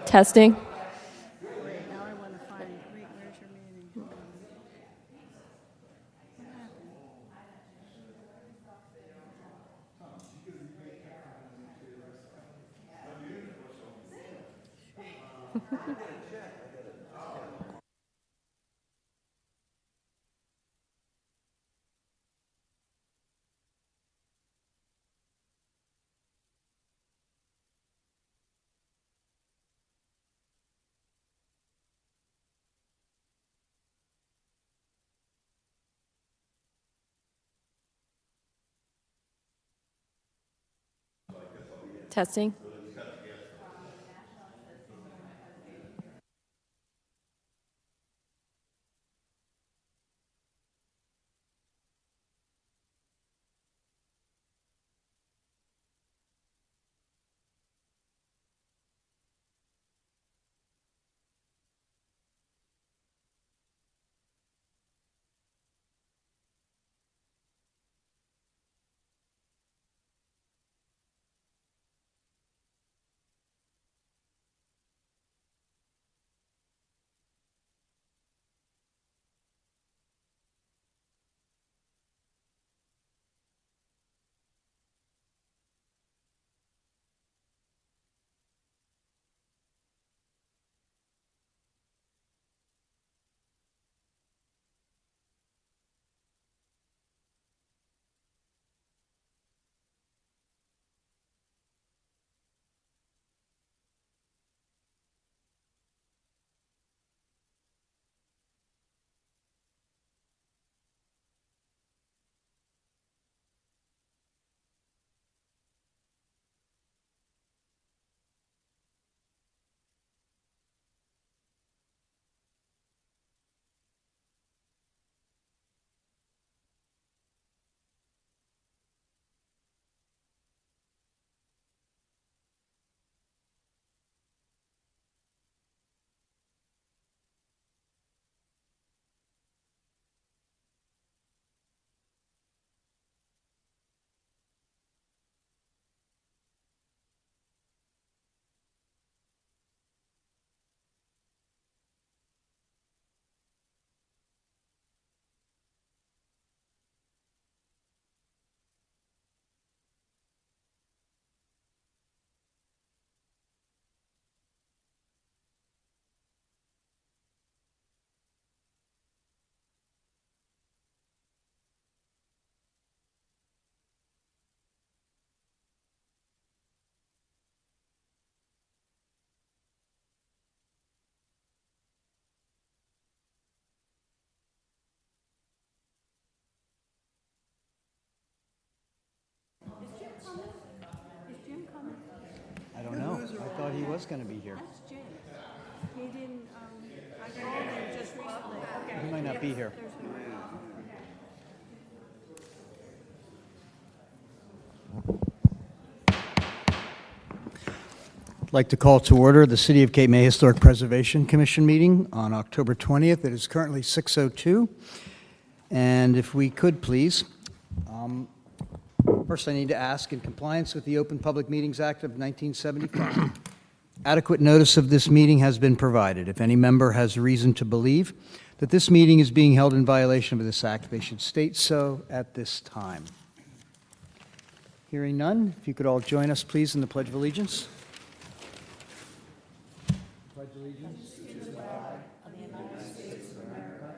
Testing. Wait, now I want to find, wait, where's your meeting? What happened? Testing. Is Jim coming? I don't know. I thought he was going to be here. That's Jim. He didn't, I called him just recently. Okay. He might not be here. There's no. I'd like to call to order the City of Cape May Historic Preservation Commission meeting on October 20th. It is currently 6:02. And if we could, please, first I need to ask, in compliance with the Open Public Meetings Act of 1975, adequate notice of this meeting has been provided. If any member has reason to believe that this meeting is being held in violation of this act, they should state so at this time. Hearing none, if you could all join us, please, in the Pledge of Allegiance. Pledge allegiance to the flag of the United States of America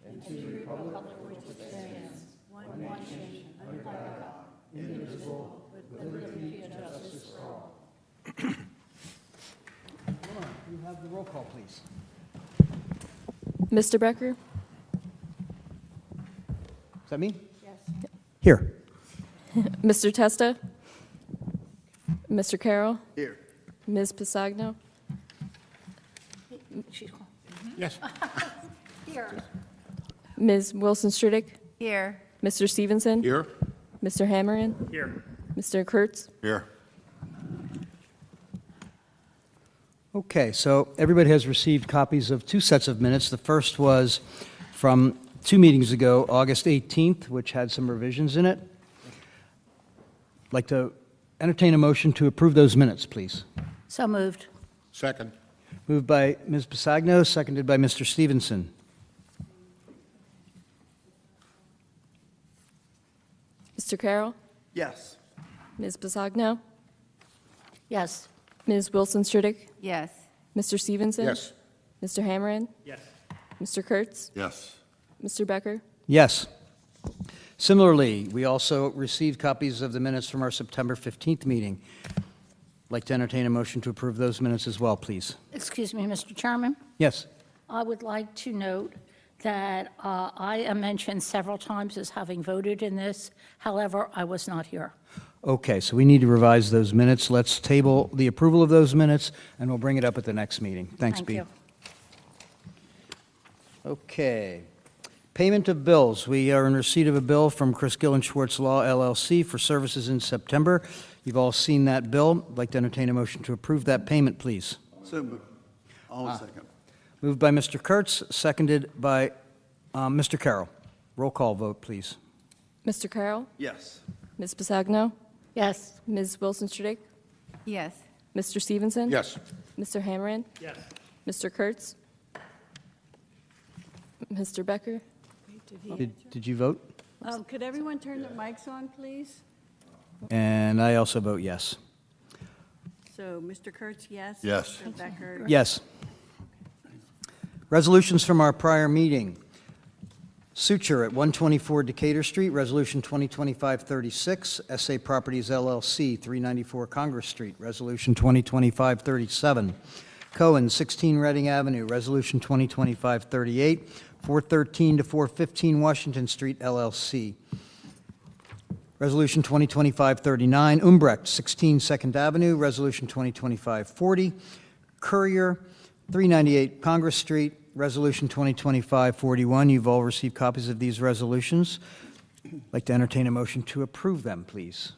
and to the republic for which it stands, one nation, under God, indivisible, with liberty and justice for all. Lauren, you have the roll call, please. Mr. Becker? Is that me? Yes. Here. Mr. Testa? Mr. Carroll? Here. Ms. Pisagno? She's calling. Yes. Here. Ms. Wilson-Stridick? Here. Mr. Stevenson? Here. Mr. Hammerin? Here. Mr. Kurtz? Here. Okay, so everybody has received copies of two sets of minutes. The first was from 2 meetings ago, August 18th, which had some revisions in it. I'd like to entertain a motion to approve those minutes, please. So moved. Second. Moved by Ms. Pasagno, seconded by Mr. Stevenson. Mr. Carroll, Yes. Ms. Pasagno, Yes. Ms. Wilson Stridick, Yes. Mr. Stevenson. Yes. Mr. Hammerin. Yes. Mr. Kurtz, Yes. Mr. Becker. Yes. Similarly, we also received copies of the minutes from our September 15th meeting. I'd like to entertain a motion to approve those minutes as well, please. Excuse me, Mr. Chairman. Yes. I would like to note that I am mentioned several times as having voted in this. However, I was not here. Okay, so we need to revise those minutes. Let's table the approval of those minutes, and we'll bring it up at the next meeting. Thanks, Thank Bea. you. Okay. Payment of bills. We are in receipt of a bill from Chris Gill and Schwartz Law LLC for services in September. You've all seen that bill. I'd like to entertain a motion to approve that payment, please. So moved. I'll second. Moved by Mr. Kurtz, seconded by Mr. Carroll. Roll call vote, please. Mr. Carroll, Yes. Ms. Pasagno, Yes. Ms. Wilson Stridick, Yes. Mr. Stevenson. Yes. Mr. Hammerin. Yes. Mr. Kurtz, Mr. Becker. Did you vote? Could everyone turn their mics on, please? And I also vote yes. So, Mr. Kurtz, yes? Yes. Mr. Becker? Yes. Resolutions from our prior meeting. Suture at 124 Decatur Street, Resolution 2025-36. SA Properties LLC, 394 Congress Street, Resolution 2025-37. Cohen, 16 Reading Avenue, Resolution 2025-38. 413 to 415 Washington Street, LLC. Resolution 2025-39. Umbrecht, 16 Second Avenue, Resolution 2025-40. Courier, 398 Congress Street, Resolution 2025-41. You've all received copies of these resolutions. I'd like to entertain a motion to approve them, please.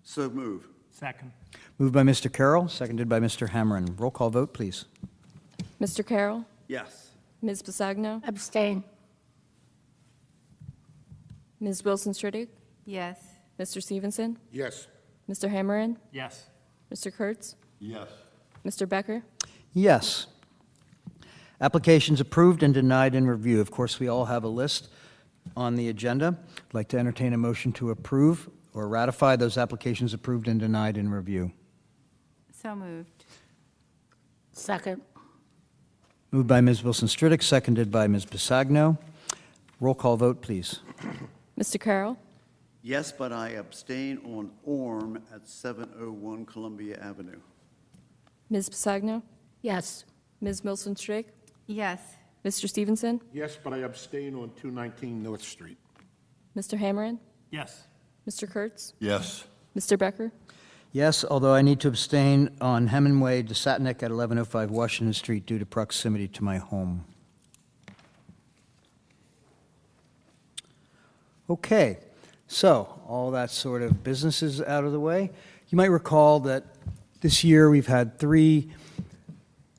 So move. Second. Moved by Mr. Carroll, seconded by Mr. Hammerin. Roll call vote, please. Mr. Carroll, Yes. Ms. Pasagno, Abstain. Ms. Wilson Stridick, Yes. Mr. Stevenson, Yes. Mr. Hammerin, Yes. Mr. Kurtz, Yes. Mr. Becker. Yes. Applications approved and denied in review. Of course, we all have a list on the agenda. I'd like to entertain a motion to approve or ratify those applications approved and denied in review. So moved. Second. Moved by Ms. Wilson Stridick, seconded by Ms. Pasagno. Roll call vote, please. Mr. Carroll, Yes, but I abstain on ORM at 701 Columbia Avenue. Ms. Pasagno, Yes. Ms. Wilson Stridick, Yes. Mr. Stevenson, Yes, but I abstain on 219 North Street. Mr. Hammerin, Yes. Mr. Kurtz, Yes. Mr. Becker. Yes, although I need to abstain on Hemingway to Satinick at 1105 Washington Street due to proximity to my home. Okay, so all that sort of business is out of the way. You might recall that this year we've had 3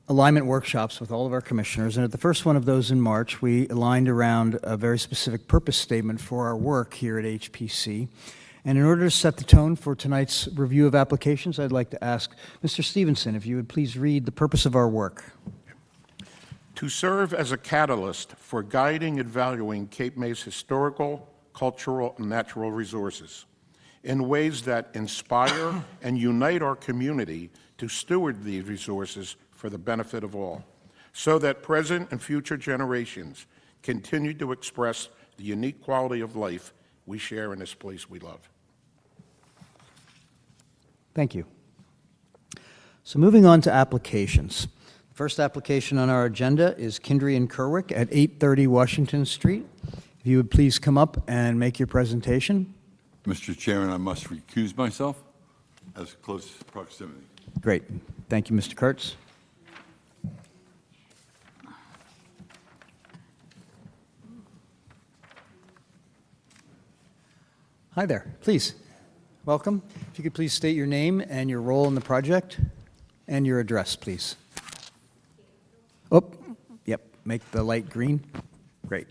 alignment workshops with all of our commissioners, and at the first one of those in March, we aligned around a very specific purpose statement for our work here at HPC. And in order to set the tone for tonight's review of applications, I'd like to ask Mr. Stevenson if you would please read the purpose of our work. To serve as a catalyst for guiding and valuing Cape May's historical, cultural, and natural resources in ways that inspire and unite our community to steward these resources for the benefit of all, so that present and future generations continue to express the unique quality of life we share in this place we love. Thank you. So moving on to applications. The first application on our agenda is Kindry and Kerwick at 830 Washington Street. If you would please come up and make your presentation. Mr. Chairman, I must recuse myself as close proximity. Great. Thank you, Mr. Kurtz. Hi there. Please, welcome. If you could please state your name and your role in the project and your address, please. Oh, yep, make the light green. Great,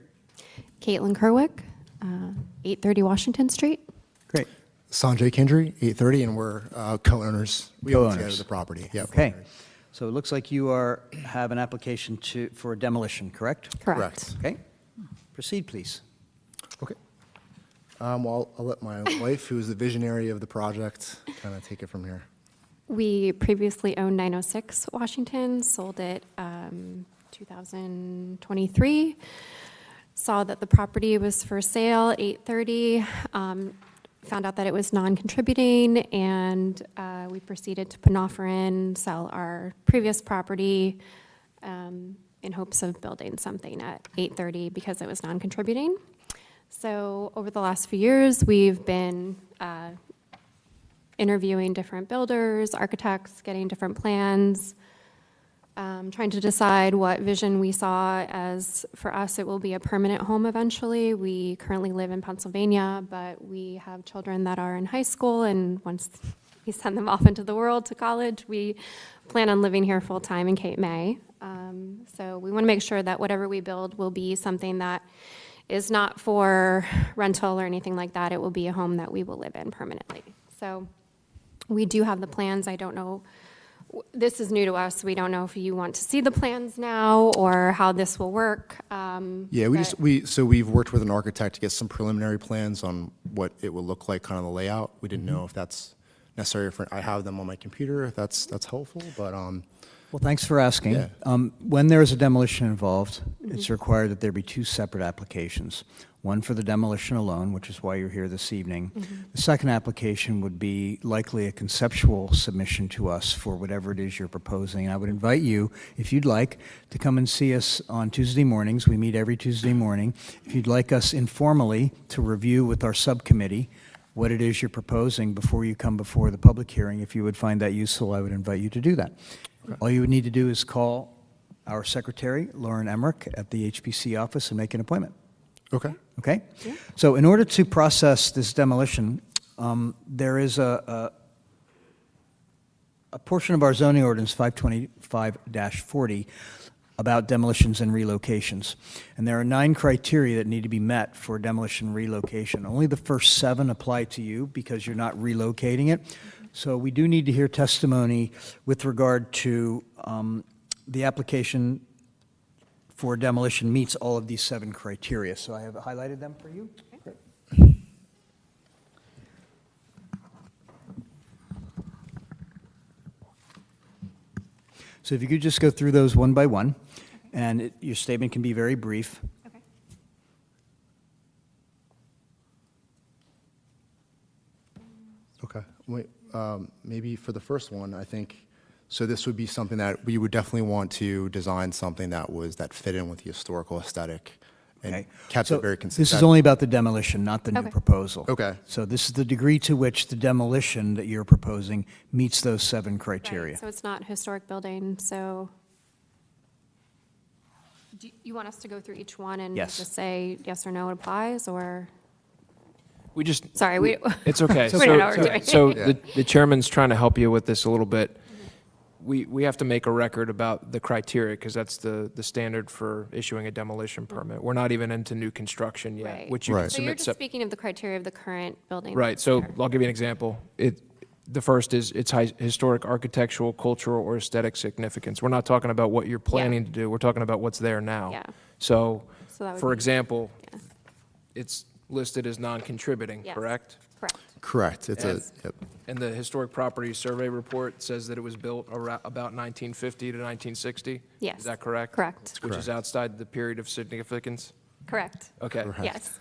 Caitlin Kerwick, 830 Washington Street. great. Sanjay Kendry, 830, and we're co-owners. We own together Co-owners. the property. Yeah. Okay. So it looks like you have an application for demolition, correct? Correct. Okay. Proceed, please. Okay. Well, I'll let my wife, who is the visionary of the project, kind of take it from here. We previously owned 906 Washington, sold it 2023. Saw that the property was for sale, 830. Found out that it was non-contributing, and we proceeded to put an offer in, sell our previous property in hopes of building something at 830 because it was non-contributing. So over the last few years, we've been interviewing different builders, architects, getting different plans, trying to decide what vision we saw as, for us, it will be a permanent home eventually. We currently live in Pennsylvania, but we have children that are in high school, and once we send them off into the world to college, we plan on living here full-time in Cape May. So we want to make sure that whatever we build will be something that is not for rental or anything like that. It will be a home that we will live in permanently. So we do have the plans. I don't know, this is new to us. We don't know if you want to see the plans now or how this will work. Yeah, but- we've worked with an architect to get some preliminary plans on what it will look like, kind of the layout. We didn't know if that's necessary I have them on my computer, if that's helpful, but, Well, thanks for asking. Yeah. When there is a demolition involved, it's required that there be two separate applications. One for the demolition alone, which is why you're here this evening. The second application would be likely a conceptual submission to us for whatever it is you're proposing. I would invite you, if you'd like, to come and see us on Tuesday mornings. We meet every Tuesday morning. If you'd like us informally to review with our subcommittee what it is you're proposing before you come before the public hearing, if you would find that useful, I would invite you to do that. All you would need to do is call our secretary, Lauren Emmerich, at the HPC office and make an appointment. okay. Okay? So in order to process this demolition, there is a portion of our zoning ordinance, 525-40, about demolitions and relocations. And there are 9 criteria that need to be met for demolition relocation. Only the first 7 apply to you because you're not relocating it. So we do need to hear testimony with regard to the application for demolition meets all of these 7 criteria. So I have highlighted them for you. Great. So if you could just go through those one by one, and your statement can be very brief. Okay. Okay. Wait, maybe for the first one, I think, so this would be something that we would definitely want to design something that fit in with the historical aesthetic and Okay. kept So it very this is consistent. only about the demolition, not the new Okay. proposal. Okay. So this is the degree to which the demolition that you're proposing meets those 7 criteria. Right, so it's not historic building, so do you want us to go through each one and Yes. just say yes or no, it applies, or? We just. Sorry, we- It's okay. We don't know what we're doing. So Yeah. the chairman's trying to help you with this a little bit. We have to make a record about the criteria, because that's the standard for issuing a demolition permit. We're not even into new construction yet, Right. which you can Right. So you're submit. just speaking of the criteria of the current building. Right, so that's there. I'll give you an example. The first is it's historic, architectural, cultural, or aesthetic significance. We're not talking about what you're planning to do, we're talking about what's there now. Yeah. So, So that would for be- example, Yeah. it's listed as non-contributing, Yes. correct? Correct. Correct. It's Yes. yep. And the Historic Property Survey Report says that it was built about 1950 to 1960? Yes. Is that correct? Correct. Which is outside the period of significance? Correct. Okay. Yes.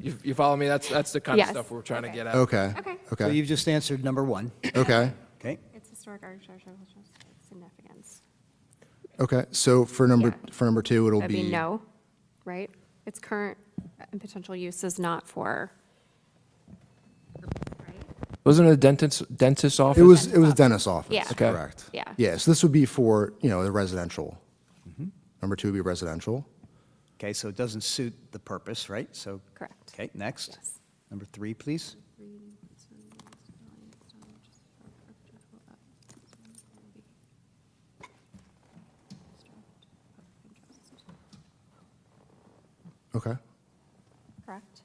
You follow me? That's the kind of Yes. stuff we're trying to Okay. get at. Okay. Okay. So Okay. you've just answered number 1. Okay. Okay? It's historic architectural significance. Okay. So for number 2, it'll That'd be be no, right? Its current and potential use is not for, right? Wasn't it a dentist's office? It was a dentist's office. Yeah. Okay. Correct. Yeah. Yeah. So this would be for the residential. Number 2 would be residential. Okay, so it doesn't suit the purpose, right? So, Correct. okay, next. Yes. Number 3, please. Okay. Correct.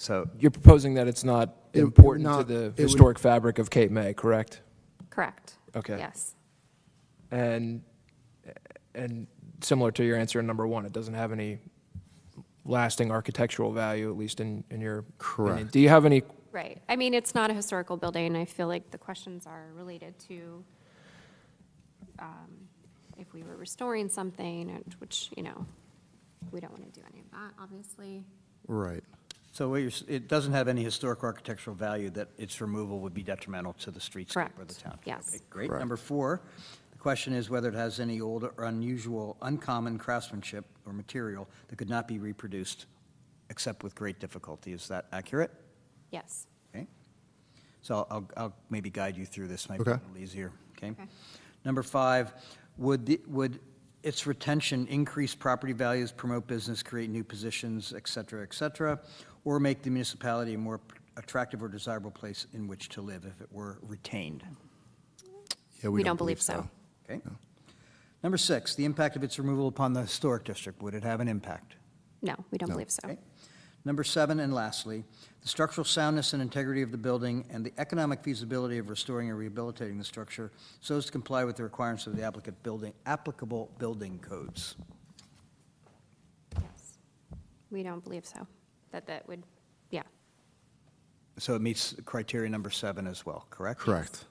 So, You're proposing that it's not It would important to not- the it would- historic fabric of Cape May, correct? Correct. Okay. Yes. And similar to your answer in number one, it doesn't have any lasting architectural value, at least in your opinion. Correct. Do you have any, Right. I mean, it's not a historical building. I feel like the questions are related to if we were restoring something, which, we don't want to do any of that, obviously. Right. so what it doesn't have any historic architectural value that its removal would be detrimental to the streetscape or the Correct. town. Yes. Okay, great. Correct. Number 4, the question is whether it has any old or unusual, uncommon craftsmanship or material that could not be reproduced except with great difficulty. Is that accurate? Yes. Okay. So I'll maybe guide you through this, might be a Okay. little easier, okay? Okay. Number 5, would its retention increase property values, promote business, create new positions, et cetera, or make the municipality a more attractive or desirable place in which to live if it were retained? Yeah, We don't believe so. Okay? Number 6, the impact of its removal upon the historic district, would it have an impact? No, we don't No. believe so. Okay. Number 7, and lastly, the structural soundness and integrity of the building and the economic feasibility of restoring or rehabilitating the structure so as to comply with the requirements of the applicable building codes. Yes. We don't believe so. That would, yeah. So it meets criteria number 7 as well, correct? Correct.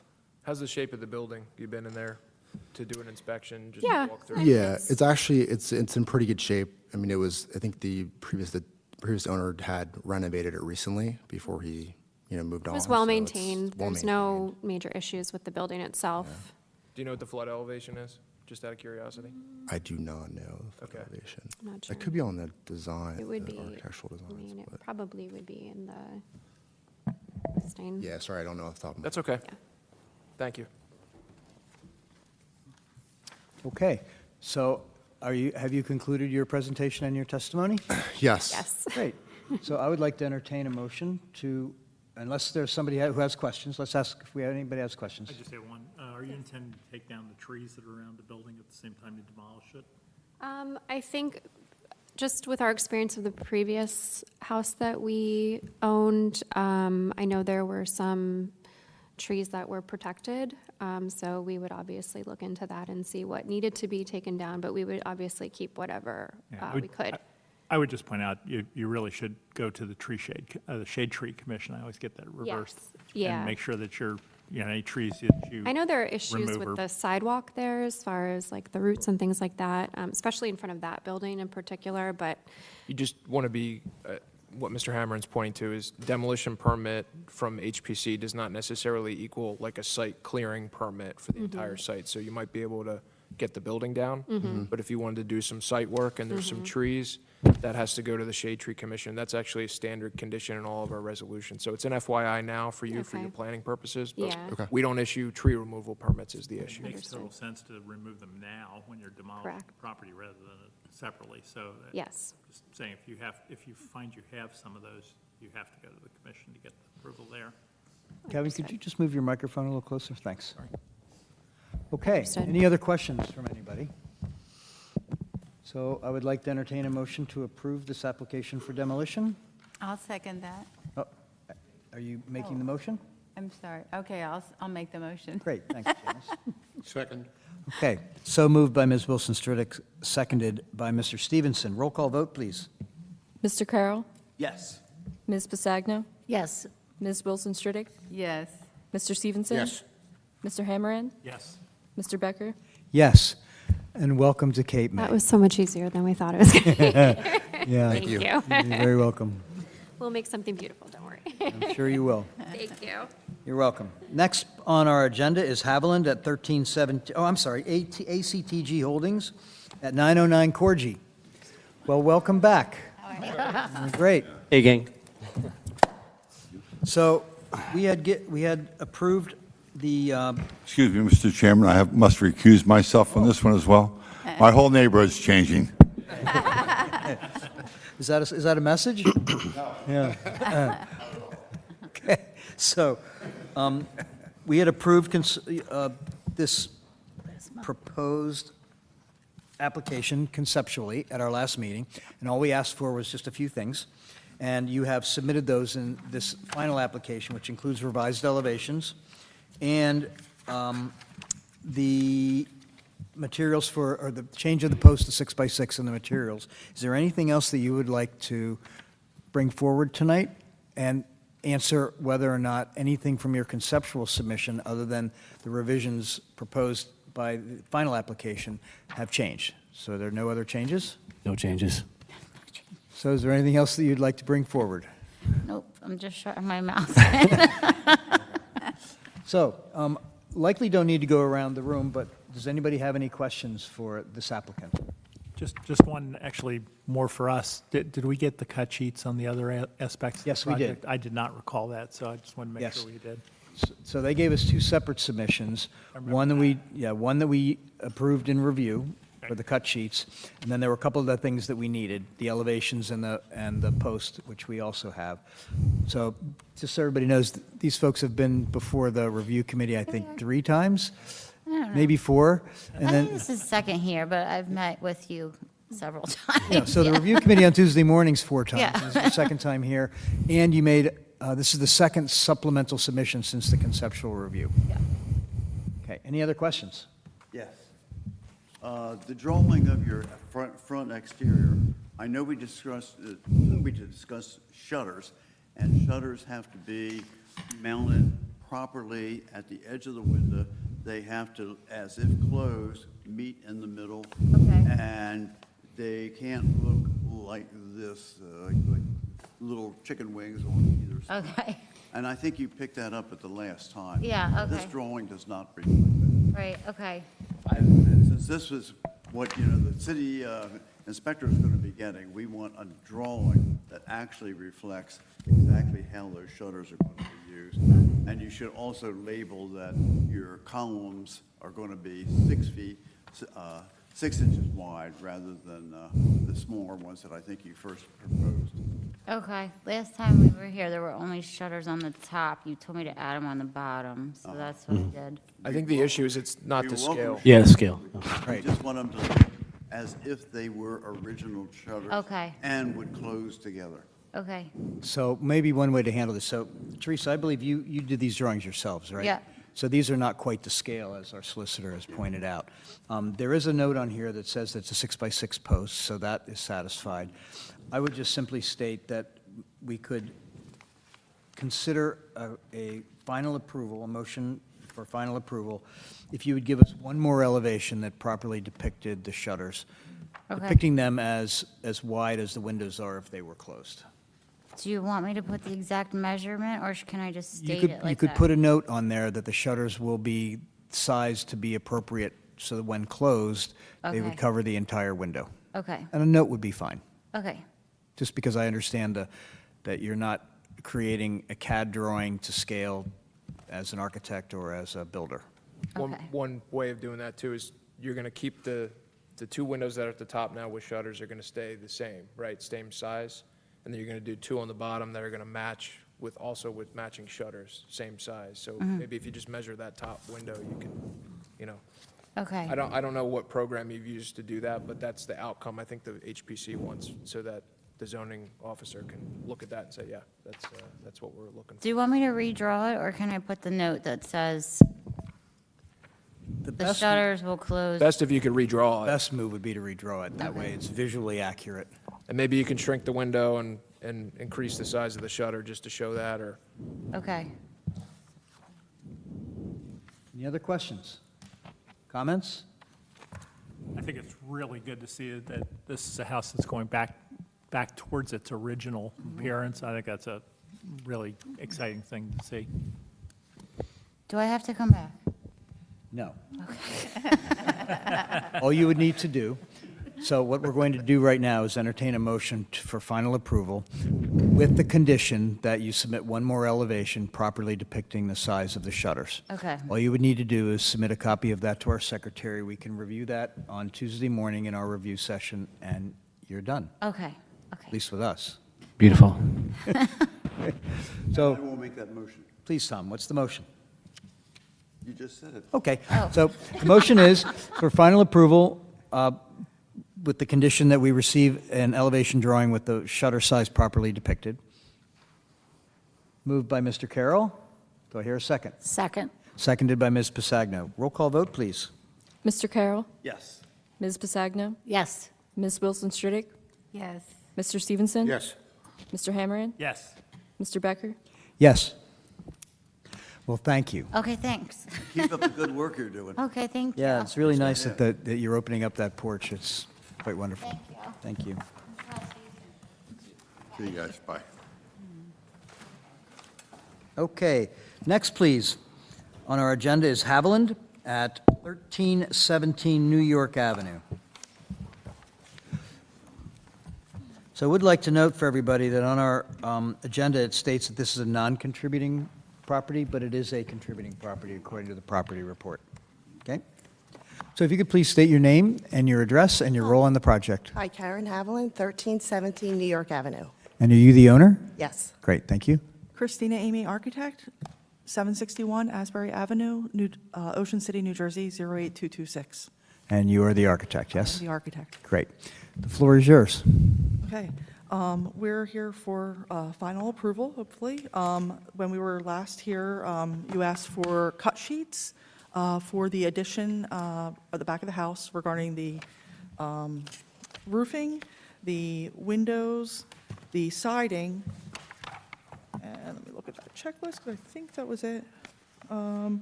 how's the shape of the building? You been in there to do an inspection, just Yeah. walk through? Yeah, it's actually, it's in pretty good shape. I mean, I think the previous owner had renovated it recently before he, moved It on. was so well it's maintained. There's no well-maintained. major issues with the building itself. Do you know what the flood elevation is, just out of curiosity? I do not know the Okay. elevation. I'm not sure. It could be on the design, It would the be, architectural I mean, designs. it but- probably would be in the listing. Yeah, sorry, I don't know off the top of my That's okay. Yeah. Thank you. Okay, so have you concluded your presentation and your testimony? Yes. Yes. Great. So I would like to entertain a motion to, unless there's somebody who has questions, let's ask if anybody has questions. I just have one. Are you intending to take down the trees that are around the building at the same time you demolish it? I think just with our experience of the previous house that we owned, I know there were some trees that were protected. So we would obviously look into that and see what needed to be taken down, but we would obviously keep whatever we could. I would just point out, you really should go to the the Shade Tree Commission. I always get that reversed. Yes, yeah. And make sure that any trees that you. I know there are issues remove or- with the sidewalk there as far as like the roots and things like that, especially in front of that building in particular, but You just want to be, what Mr. Hammeren's pointing to is demolition permit from HPC does not necessarily equal like a site clearing permit for the entire site. So you might be able to get the building down, but if you wanted to do some site work and there's some trees, that has to go to the Shade Tree Commission. That's actually a standard condition in all of our resolutions. So it's an FYI now for you, for your Okay. planning purposes, but Yeah. Okay. we don't issue tree removal permits is the issue. It makes total Understood. sense to remove them now when you're demolishing the Correct. property rather than separately. So yes. just saying, if you find you have some of those, you have to go to the commission to get the approval there. Kevin, could you just move your microphone a little closer? Thanks. Okay, Understood. any other questions from anybody? So I would like to entertain a motion to approve this application for demolition. I'll second that. Oh, are you making the motion? I'm sorry. Okay, I'll make the motion. Great, thanks, Janice. Second. Okay, so moved by Ms. Wilson Stridick, seconded by Mr. Stevenson. Roll call vote, please. Mr. Carroll, Yes. Ms. Pasagno, Yes. Ms. Wilson Stridick, Yes. Mr. Stevenson? Yes. Mr. Hammerin? Yes. Mr. Becker? Yes, and welcome to Cape May. That was so much easier than we thought it was going to be. Yeah, Thank you. you're very welcome. We'll make something beautiful, don't worry. I'm sure you will. Thank you. You're welcome. Next on our agenda is Haviland at 1317, oh, I'm sorry, ACTG Holdings at 909 Corgi. Well, welcome back. Great. Hey, gang. So we had approved the, Excuse me, Mr. Chairman, must recuse myself on this one as well. My whole neighborhood's changing. is that a message? No. Yeah. Okay, so we had approved this proposed application conceptually at our last meeting, and all we asked for was just a few things. and you have submitted those in this final application, which includes revised elevations, and the materials for, or the change of the post to 6x6 and the materials. Is there anything else that you would like to bring forward tonight? And answer whether or not anything from your conceptual submission, other than the revisions proposed by the final application, have changed. So there are no other changes? No changes. So is there anything else that you'd like to bring forward? Nope, I'm just shutting my mouth. So, likely don't need to go around the room, but does anybody have any questions for this applicant? Just one, actually, more for us. Did we get the cut sheets on the other aspects of the Yes, we did. project? I did not recall that, so I just wanted to make Yes. sure we did. So they gave us two separate submissions. One that we approved in review for the cut sheets, and then there were a couple of the things that we needed, the elevations and the post, which we also have. So just so everybody knows, these folks have been before the review committee, I think, 3 times, maybe 4. And I then, think this is second here, but I've met with you several times. yeah, so the review committee on Tuesday mornings 4 times. Yeah. This is the second time here. And you made, this is the second supplemental submission since the conceptual review. Yeah. Okay, any other questions? Yes. The drawing of your front exterior, I know we discussed shutters, and shutters have to be mounted properly at the edge of the window. They have to, as if closed, meet in the middle. Okay. And they can't look like this, like little chicken wings on either side. Okay, And I think you picked that up at the last time. Yeah, This okay. drawing does not reflect that. right, okay. And since this was what, the city inspector is going to be getting, we want a drawing that actually reflects exactly how those shutters are going to be used. And you should also label that your columns are going to be 6 feet, 6 inches wide, rather than the smaller ones that I think you first proposed. Okay, last time we were here, there were only shutters on the top. You told me to add them on the bottom, so that's what I did. I think the issue is it's not You're to welcome. scale. Yeah, scale. We just want them to look as if they were original shutters. Okay. And would close together. Okay, So maybe one way to handle this, so Teresa, I believe you did these drawings yourselves, right? Yeah. So these are not quite to scale, as our solicitor has pointed out. There is a note on here that says it's a 6x6 post, so that is satisfied. I would just simply state that we could consider a final approval, a motion for final approval, if you would give us one more elevation that properly depicted the shutters, Okay. depicting them as wide as the windows are if they were closed. do you want me to put the exact measurement, or can I just You state could, it you like could that? put a note on there that the shutters will be sized to be appropriate so that when closed, they would Okay. cover the entire window. Okay, And a note would be fine, okay, just because I understand that you're not creating a CAD drawing to scale as an architect or as a builder. One, Okay. one way of doing that too is you're going to keep the 2 windows that are at the top now with shutters are going to stay the same, right? Same size. And then you're going to do 2 on the bottom that are going to match with, also with matching shutters, same size. So maybe if you just measure that top window, you can, okay. I don't know what program you've used to do that, but that's the outcome I think the HPC wants, so that the zoning officer can look at that and say, yeah, that's what we're looking for. Do you want me to redraw it, or can I put the note that says the best- shutters will close? Best if you could redraw it. Best move would be to redraw it. That way it's visually accurate. And maybe you can shrink the window and increase the size of the shutter just to show that, or, Okay. Any other questions? Comments? I think it's really good to see that this is a house that's going back towards its original appearance. I think that's a really exciting thing to see. Do I have to come back? No. All you would need to do, so what we're going to do right now is entertain a motion for final approval with the condition that you submit one more elevation properly depicting the size of the shutters. Okay. All you would need to do is submit a copy of that to our secretary. We can review that on Tuesday morning in our review session, and you're done, Okay, at okay. least with us. Beautiful. So, I will make that motion. please, Tom, what's the motion? You just said it. Okay, so the motion is for final approval with the condition that we receive an elevation drawing with the shutter size properly depicted. Moved by Mr. Carroll. Do I hear a second? Second. Seconded by Ms. Pasagno. Roll call vote, please. Mr. Carroll, Yes. Ms. Pasagno, Yes. Ms. Wilson Stridick, Yes. Mr. Stevenson. Yes. Mr. Hammerand, Yes. Mr. Becker. Yes. Well, thank you. Okay, thanks. Keep up the good work you're doing. Okay, thank you. Yeah, it's really nice that you're opening up that porch. It's quite wonderful. Thank you. Thank you. See you guys. Bye. Okay, next, please, on our agenda is Haviland at 1317 New York Avenue. So I would like to note for everybody that on our agenda, it states that this is a non-contributing property, but it is a contributing property according to the property report. Okay? So if you could please state your name and your address and your role on the project. Hi, Karen Haviland, 1317 New York Avenue. And are you the owner? Yes. Great, thank you. Christina Amy, architect, 761 Asbury Avenue, Ocean City, New Jersey, 08226. And you are the architect, yes? The architect. Great. The floor is yours. Okay, we're here for final approval, hopefully. When we were last here, you asked for cut sheets for the addition at the back of the house regarding the roofing, the windows, the siding, and let me look at that checklist, because I think that was it. The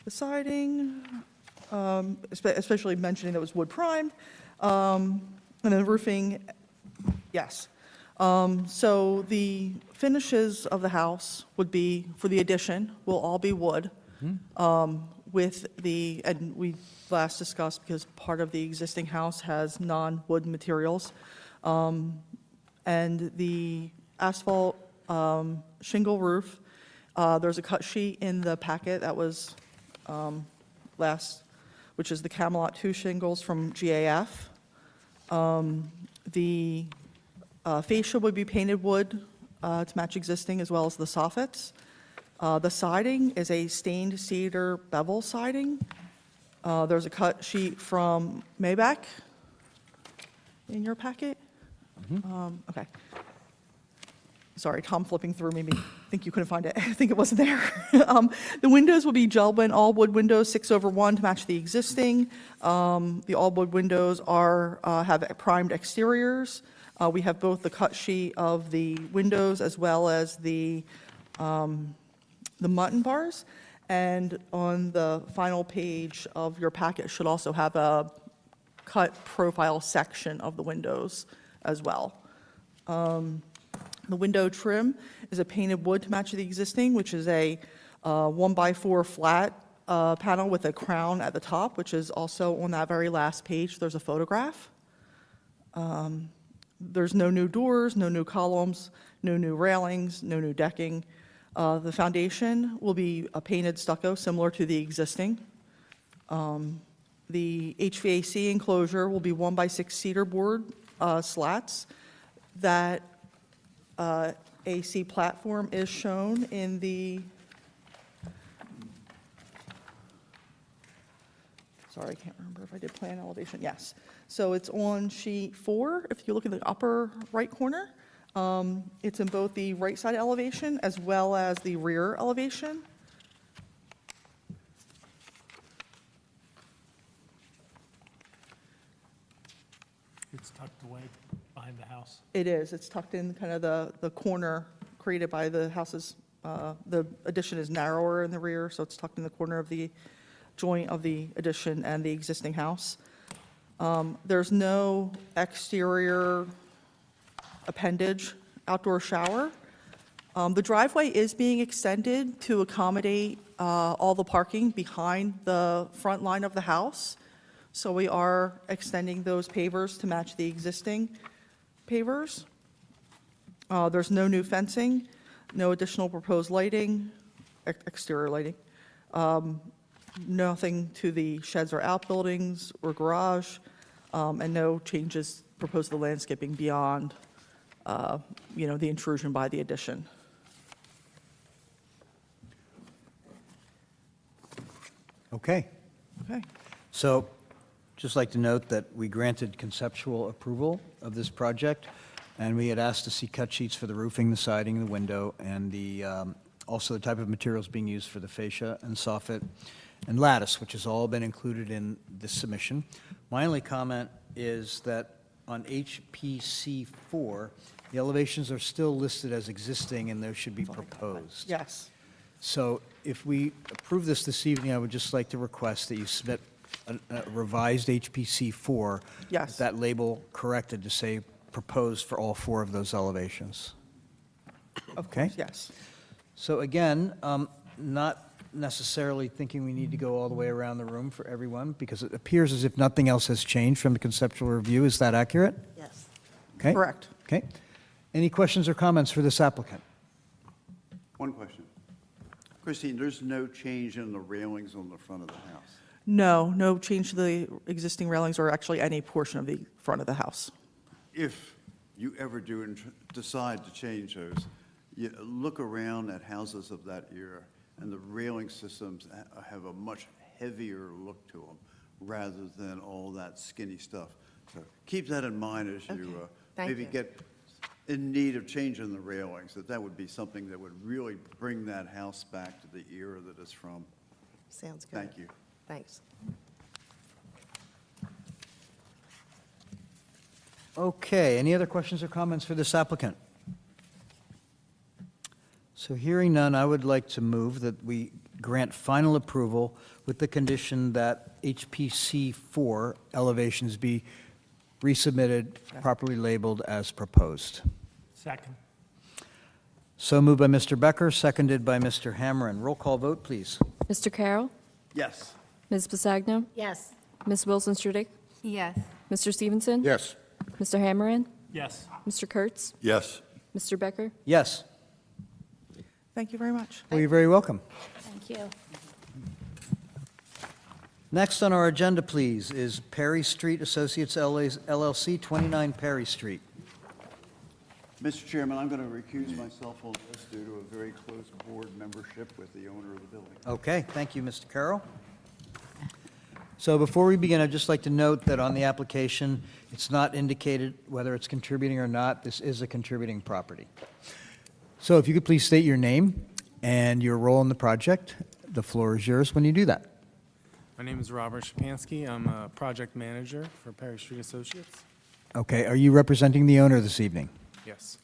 siding, especially mentioning that it was wood primed, and then the roofing, yes. So the finishes of the house would be, for the addition, will all be wood. With the, and we last discussed, because part of the existing house has non-wood materials. And the asphalt shingle roof, there's a cut sheet in the packet that was last, which is the Camelot 2 shingles from GAF. The fascia would be painted wood to match existing, as well as the soffits. The siding is a stained cedar bevel siding. There's a cut sheet from Maybach in your packet. Okay. Sorry, Tom flipping through maybe think you couldn't find it. I think it wasn't there. The windows will be Gelbin all-wood windows, 6/1 to match the existing. The all-wood windows have primed exteriors. We have both the cut sheet of the windows as well as the mutton bars. And on the final page of your packet should also have a cut profile section of the windows as well. The window trim is a painted wood to match the existing, which is a 1x4 flat panel with a crown at the top, which is also on that very last page. There's a photograph. There's no new doors, no new columns, no new railings, no new decking. The foundation will be a painted stucco similar to the existing. The HVAC enclosure will be 1x6 cedar board slats. That AC platform is shown in the, sorry, I can't remember if I did plan elevation, yes. So it's on sheet 4, if you look in the upper right corner. It's in both the right side elevation as well as the rear elevation. It's tucked away behind the house. It is, it's tucked in kind of the corner created by the house's, the addition is narrower in the rear, so it's tucked in the corner of the joint of the addition and the existing house. There's no exterior appendage, outdoor shower. The driveway is being extended to accommodate all the parking behind the front line of the house. So we are extending those pavers to match the existing pavers. There's no new fencing, no additional proposed lighting, exterior lighting. Nothing to the sheds or outbuildings or garage, and no changes proposed to the landscaping beyond, the intrusion by the addition. Okay. Okay. So just like to note that we granted conceptual approval of this project, and we had asked to see cut sheets for the roofing, the siding, the window, and also the type of materials being used for the fascia and soffit and lattice, which has all been included in this submission. My only comment is that on HPC 4, the elevations are still listed as existing, and those should be proposed. Yes. So if we approve this evening, I would just like to request that you submit a revised HPC 4. Yes. With that label corrected to say proposed for all 4 of those elevations. Of Okay. course, yes. So again, not necessarily thinking we need to go all the way around the room for everyone, because it appears as if nothing else has changed from the conceptual review. Is that accurate? Yes. Okay. Correct. Okay. Any questions or comments for this applicant? One question. Christine, there's no change in the railings on the front of the house? No, no change to the existing railings or actually any portion of the front of the house. If you ever do decide to change those, you look around at houses of that era, and the railing systems have a much heavier look to them, rather than all that skinny stuff. So keep that in mind as you Thank maybe you. get in need of changing the railings, that would be something that would really bring that house back to the era that it's from. Sounds good. Thank you. Thanks. Okay, any other questions or comments for this applicant? So hearing none, I would like to move that we grant final approval with the condition that HPC 4 elevations be resubmitted, properly labeled as proposed. Second. So moved by Mr. Becker, seconded by Mr. Hammerin. Roll call vote, please. Mr. Carroll, Yes. Ms. Pasagno, Yes. Ms. Wilson Stridick, Yes. Mr. Stevenson. Yes. Mr. Hammerin, Yes. Mr. Kurtz, Yes. Mr. Becker. Yes. Thank you very much. Well, you're very welcome. Thank you. Next on our agenda, please, is Perry Street Associates LLC, 29 Perry Street. Mr. Chairman, I'm going to recuse myself on this due to a very close board membership with the owner of the building. Okay, thank you, Mr. Carroll. So before we begin, I'd just like to note that on the application, it's not indicated whether it's contributing or not. This is a contributing property. So if you could please state your name and your role in the project. The floor is yours when you do that. My name is Robert Shapansky. I'm a project manager for Perry Street Associates. Okay, are you representing the owner this evening? Yes.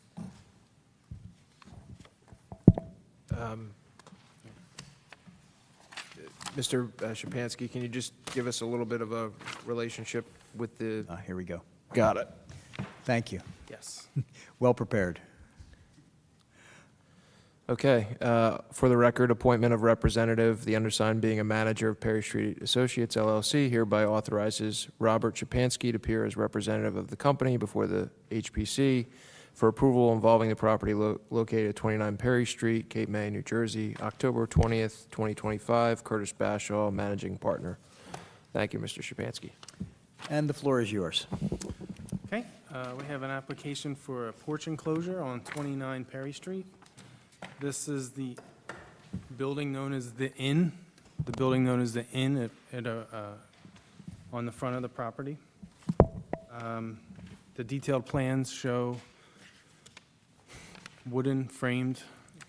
Mr. Shapansky, can you just give us a little bit of a relationship with the? Here we go. Got it. Thank you. Yes. Well prepared. Okay, for the record, appointment of representative, the undersigned being a manager of Perry Street Associates LLC, hereby authorizes Robert Shapansky to appear as representative of the company before the HPC for approval involving the property located at 29 Perry Street, Cape May, New Jersey, October 20th, 2025. Curtis Bashaw, managing partner. Thank you, Mr. Shapansky. And the floor is yours. Okay, we have an application for a porch enclosure on 29 Perry Street. This is the building known as the Inn. The building known as the Inn on the front of the property. The detailed plans show wooden framed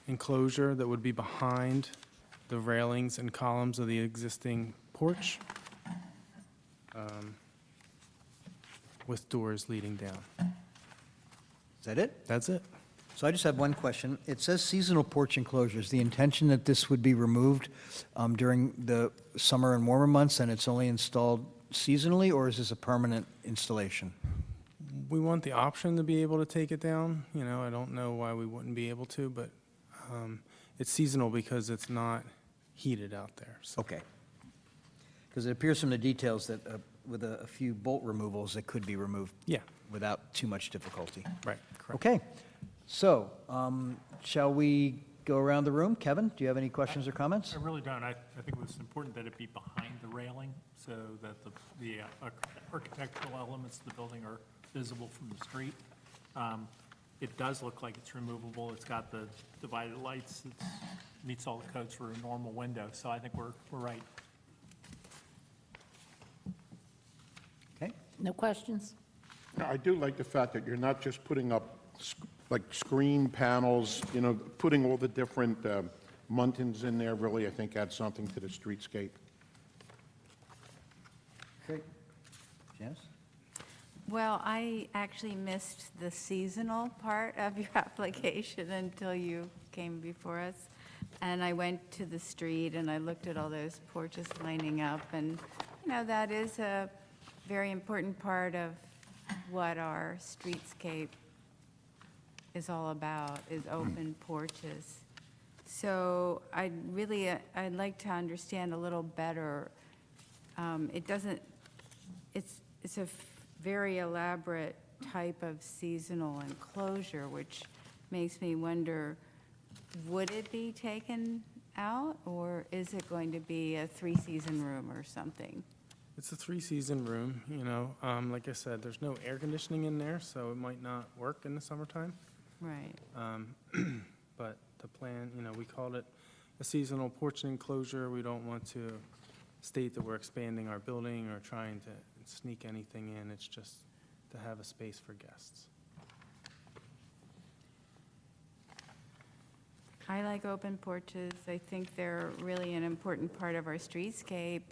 enclosure that would be behind the railings and columns of the existing porch, with doors leading down. Is that it? That's it. So I just have one question. It says seasonal porch enclosures. The intention that this would be removed during the summer and warmer months, and it's only installed seasonally, or is this a permanent installation? We want the option to be able to take it down. You know, I don't know why we wouldn't be able to, but it's seasonal because it's not heated out there. So. Okay. Because it appears from the details that with a few bolt removals, it could be removed. Yeah. Without too much difficulty. Right, correct. Okay. So, shall we go around the room? Kevin, do you have any questions or comments? I really don't. I think it was important that it be behind the railing so that the architectural elements of the building are visible from the street. It does look like it's removable. It's got the divided lights. It meets all the codes for a normal window. So I think we're right. No questions? Now, I do like the fact that you're not just putting up like screen panels, you know, putting all the different muntins in there really, I think adds something to the streetscape. Great. Janice? Well, I actually missed the seasonal part of your application until you came before us. And I went to the street and I looked at all those porches lining up. And, you know, that is a very important part of what our streetscape is all about, is open porches. So I'd like to understand a little better. It doesn't, it's a very elaborate type of seasonal enclosure, which makes me wonder, would it be taken out, or is it going to be a three-season room or something? It's a three-season room, you know. Like I said, there's no air conditioning in there, so it might not work in the summertime. Right. But the plan, you know, we called it a seasonal porch enclosure. We don't want to state that we're expanding our building or trying to sneak anything in. It's just to have a space for guests. I like open porches. I think they're really an important part of our streetscape.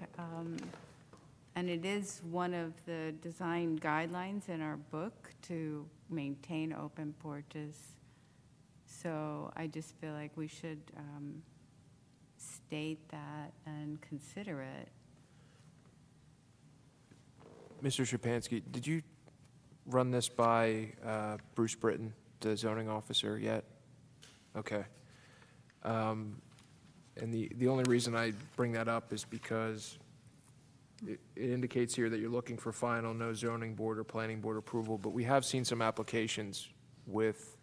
And it is one of the design guidelines in our book to maintain open porches. So I just feel like we should state that and consider it. Mr. Szczepanski, did you run this by Bruce Britton, the zoning officer, yet? Okay. And the only reason I bring that up is because it indicates here that you're looking for final, no zoning board or planning board approval, but we have seen some applications with,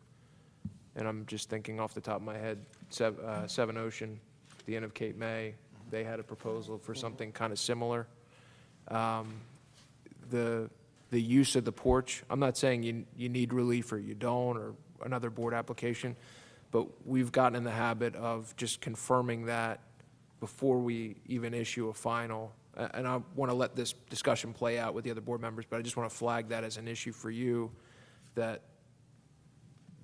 and I'm just thinking off the top of my head, Seven Ocean, the end of Cape May, they had a proposal for something kind of similar. The use of the porch, I'm not saying you need relief or you don't, or another board application, but we've gotten in the habit of just confirming that before we even issue a final. And I want to let this discussion play out with the other board members, but I just want to flag that as an issue for you, that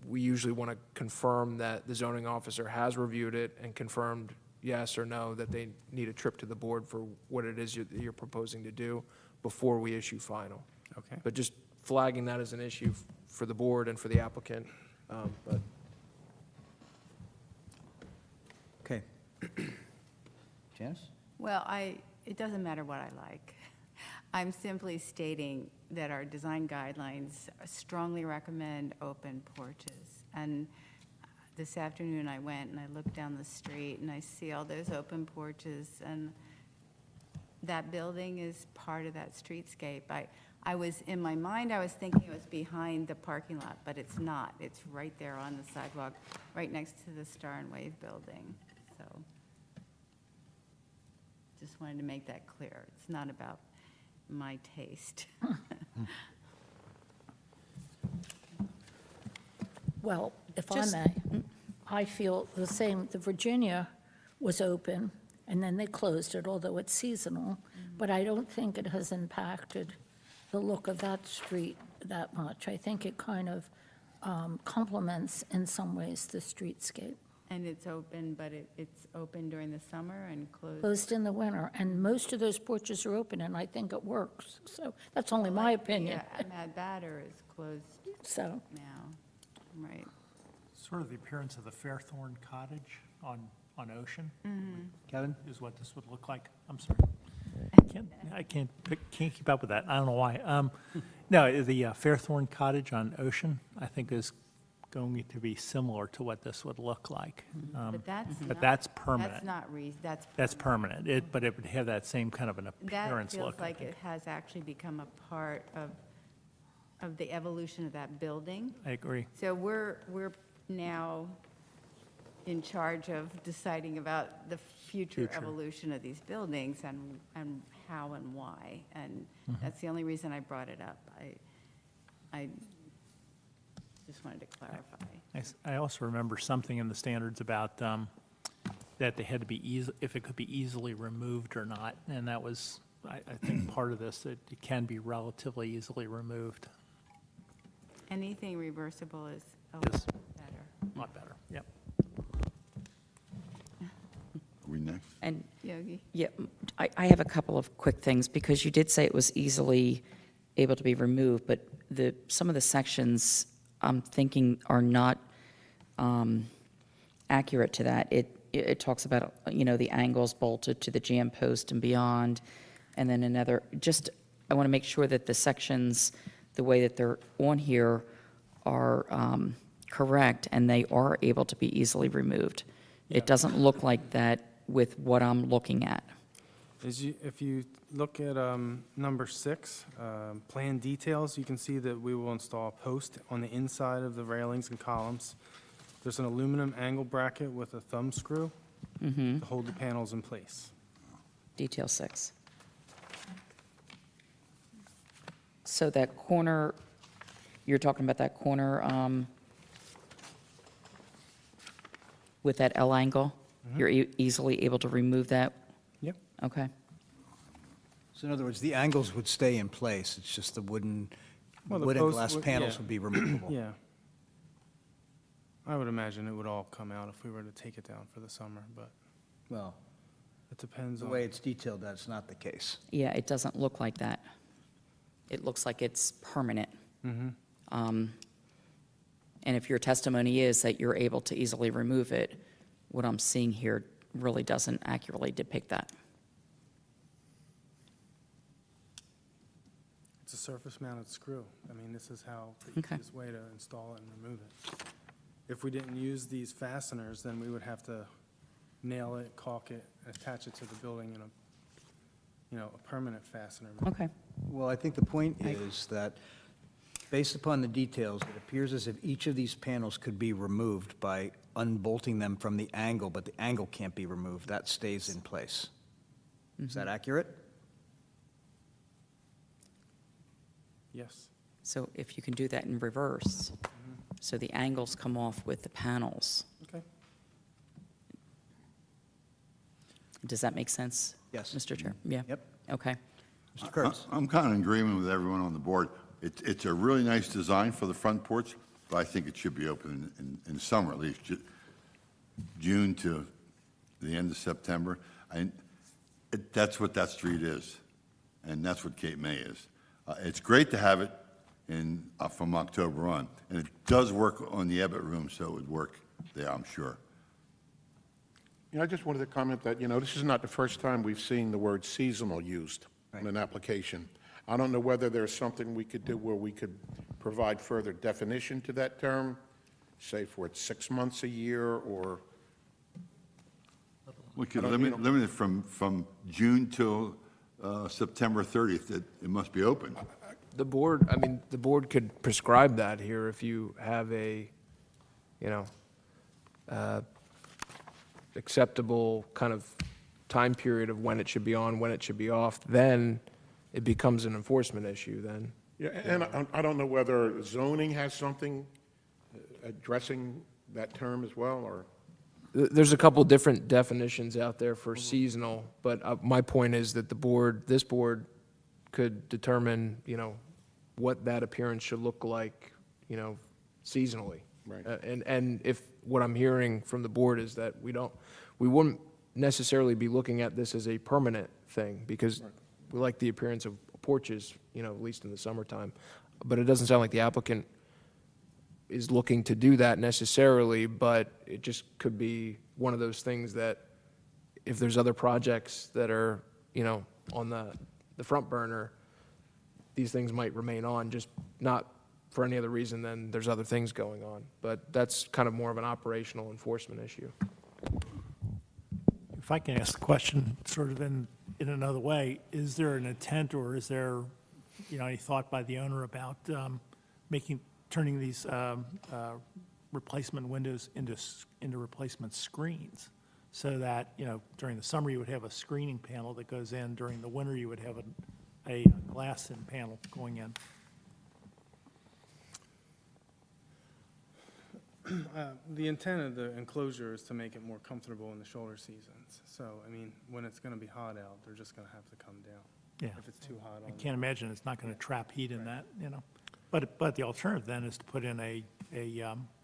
we usually want to confirm that the zoning officer has reviewed it and confirmed yes or no, that they need a trip to the board for what it is you're proposing to do before we issue final. Okay. But just flagging that as an issue for the board and for the applicant. But Okay. Janice? Well, it doesn't matter what I like. I'm simply stating that our design guidelines strongly recommend open porches. And this afternoon I went and I looked down the street and I see all those open porches, and that building is part of that streetscape. I was, in my mind, I was thinking it was behind the parking lot, but it's not. It's right there on the sidewalk, right next to the Star and Wave building. So just wanted to make that clear. It's not about my taste. Well, if I Just- may, I feel the same. The Virginia was open, and then they closed it, although it's seasonal, but I don't think it has impacted the look of that street that much. I think it kind of complements, in some ways, the streetscape. And it's open, but it's open during the summer and closed. Closed in the winter, and most of those porches are open, and I think it works. So that's only my opinion. Yeah, Mad Batter is closed So, now, right. Sort of the appearance of the Fairthorn Cottage on Ocean Kevin? is what this would look like. I'm sorry. I can't keep up with that. I don't know why. No, the Fairthorn Cottage on Ocean, I think, is going to be similar to what this would look like. But But that's permanent. That's not That's permanent. But it would have that same kind of an That appearance feels look. I like think. it has actually become a part of the evolution of that building. I agree. So we're now in charge of deciding about the future evolution of these buildings and how and why. And that's the only reason I brought it up. I just wanted to clarify. I also remember something in the standards about that they had to be if it could be easily removed or not, and that was I think part of this, it can be relatively easily removed. Anything reversible is a Yes. lot better. A lot better, yep. Are we next? And, Yogi? yeah, I have a couple of quick things, because you did say it was easily able to be removed, but some of the sections I'm thinking are not accurate to that. It talks about, the angles bolted to the jam post and beyond, and then I want to make sure that the sections, the way that they're on here, are correct, and they are able to be easily removed. It doesn't look like that with what I'm looking at. If you look at number 6, plan details, you can see that we will install a post on the inside of the railings and columns. There's an aluminum angle bracket with a thumb screw to hold the panels in place. Detail 6. So that corner, you're talking about that corner with that L angle? You're easily able to remove that? Yep. Okay. So in other words, the angles would stay in place, it's just the wooden Well, the and post glass would- panels yeah. would be removable. Yeah. I would imagine it would all come out if we were to take it down for the summer, but Well, it depends the on. way it's detailed, that's not the case. Yeah, it doesn't look like that. It looks like it's permanent. And if your testimony is that you're able to easily remove it, what I'm seeing here really doesn't accurately depict that. It's a surface-mounted screw. I mean, this is how the Okay. easiest way to install it and remove it. If we didn't use these fasteners, then we would have to nail it, caulk it, attach it to the building in a permanent fastener. Okay. Well, I think the point is that, based upon the details, it appears as if each of these panels could be removed by unbolting them from the angle, but the angle can't be removed. That stays in place. Is that accurate? Yes. So if you can do that in reverse, so the angles come off with the panels, Okay. does that make sense? Yes. Mr. Chair? Yeah? Yep. Okay. Mr. Kurtz? I'm kind of in agreement with everyone on the board. It's a really nice design for the front porch, but I think it should be open in summer, at least, June to the end of September. That's what that street is, and that's what Cape May is. It's great to have it from October on, and it does work on the Ebbett Room, so it would work there, I'm sure. I just wanted to comment that, this is not the first time we've seen the word seasonal used in an application. I don't know whether there's something we could do where we could provide further definition to that term, say for 6 months a year, or... We could I don't- limit it from June till September 30th, that it must be open. The board could prescribe that here if you have a, acceptable kind of time period of when it should be on, when it should be off, then it becomes an enforcement issue then. Yeah, and I don't know whether zoning has something addressing that term as well, or... There's a couple different definitions out there for seasonal, but my point is that this board could determine, what that appearance should look like, seasonally. Right. And if what I'm hearing from the board is that we wouldn't necessarily be looking at this as a permanent thing, because we like the appearance of porches, at least in the summertime. But it doesn't sound like the applicant is looking to do that necessarily, but it just could be one of those things that if there's other projects that are, on the front burner, these things might remain on, just not for any other reason than there's other things going on. But that's kind of more of an operational enforcement issue. If I can ask the question sort of in another way, is there an intent or is there, any thought by the owner about turning these replacement windows into replacement screens? So that, during the summer you would have a screening panel that goes in, during the winter you would have a glass-in panel going in. The intent of the enclosure is to make it more comfortable in the shoulder seasons. So, when it's going to be hot out, they're just going to have to come down. Yeah. if it's too hot I on. can't imagine it's not going to trap heat in that, you know. But the alternative then is to put in a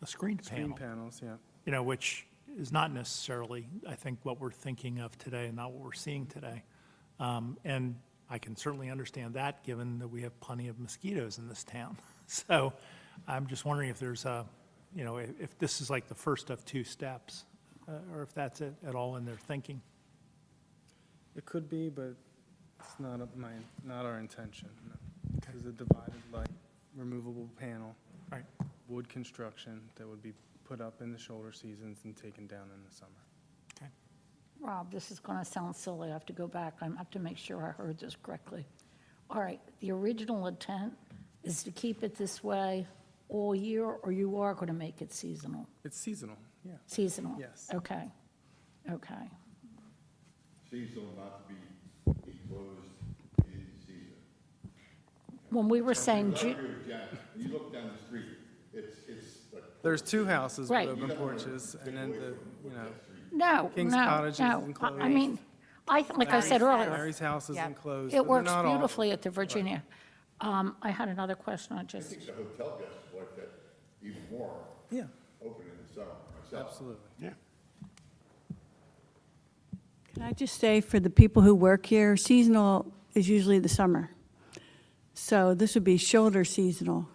screen Screen panel, panels, yeah. you know, which is not necessarily, I think, what we're thinking of today and not what we're seeing today. And I can certainly understand that, given that we have plenty of mosquitoes in this town. So I'm just wondering if there's a, you know, if this is like the first of two steps, or if that's it at all in their thinking. It could be, but it's not our intention. It's a divided light, removable panel. Right. Wood construction that would be put up in the shoulder seasons and taken down in the summer. Okay. Rob, this is going to sound silly. I have to go back. I have to make sure I heard this correctly. All right, the original intent is to keep it this way all year, or you are going to make it seasonal? It's seasonal, yeah. Seasonal? Yes. Okay, okay. Seasonal not to be enclosed in season. When we were saying I June, agree with Janet. When you look down the street, it's like. There's two houses with Right. open porches, and then the, you know, no, King's no, Cottage is no. enclosed. I mean, like I said earlier, Mary's house is Yep. enclosed. it but they're works not all- beautifully at the Virginia. I had another question, I I just, think the hotel guests like that even more, Yeah, open in the summer myself. absolutely. Yeah. Can I just say, for the people who work here, seasonal is usually the summer. So this would be shoulder seasonal,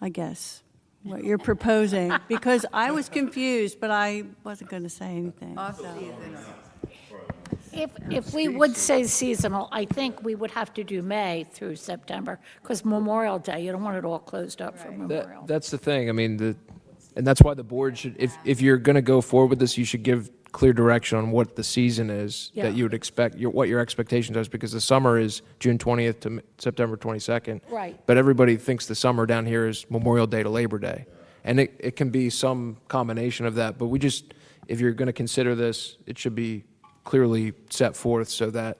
I guess, what you're proposing. Because I was confused, but I wasn't going to say anything. Off-season. if we would say seasonal, I think we would have to do May through September, because Memorial Day, you don't want it all closed up for Memorial. That's the thing. I mean, and that's why the board should, if you're going to go forward with this, you should give clear direction on what the season is Yeah. that you would expect, what your expectations are, because the summer is June 20th to September 22nd. Right. But everybody thinks the summer down here is Memorial Day to Labor Day. And it can be some combination of that, but we just, if you're going to consider this, it should be clearly set forth so that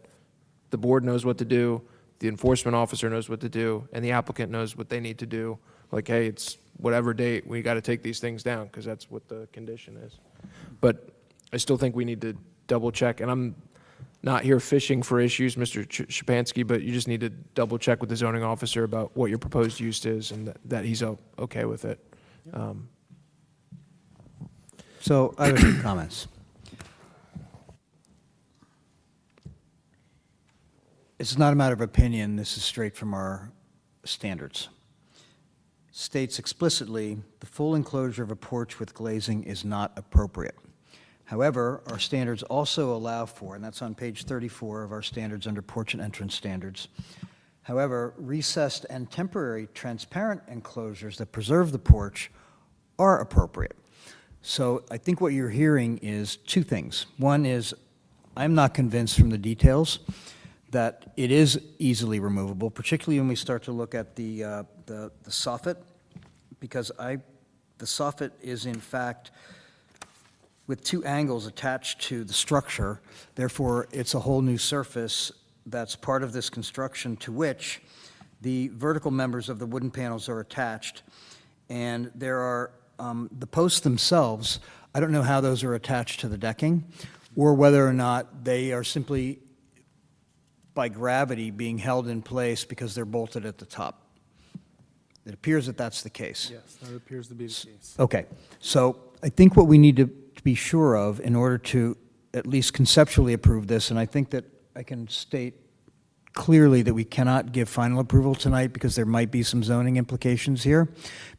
the board knows what to do, the enforcement officer knows what to do, and the applicant knows what they need to do. Like, hey, it's whatever date, we got to take these things down, because that's what the condition is. But I still think we need to double check, and I'm not here fishing for issues, Mr. Shapansky, but you just need to double check with the zoning officer about what your proposed use is and that he's okay with it. So I have a few comments. It's not a matter of opinion, this is straight from our standards. States explicitly, the full enclosure of a porch with glazing is not appropriate. However, our standards also allow for, and that's on page 34 of our standards under porch and entrance standards. However, recessed and temporary transparent enclosures that preserve the porch are appropriate. So I think what you're hearing is two things. One is, I'm not convinced from the details that it is easily removable, particularly when we start to look at the soffit, because the soffit is in fact with two angles attached to the structure. Therefore, it's a whole new surface that's part of this construction to which the vertical members of the wooden panels are attached. And there are the posts themselves, I don't know how those are attached to the decking, or whether or not they are simply by gravity being held in place because they're bolted at the top. It appears that that's the case. Yes, that appears to be the case. Okay, so I think what we need to be sure of in order to at least conceptually approve this, and I think that I can state clearly that we cannot give final approval tonight because there might be some zoning implications here,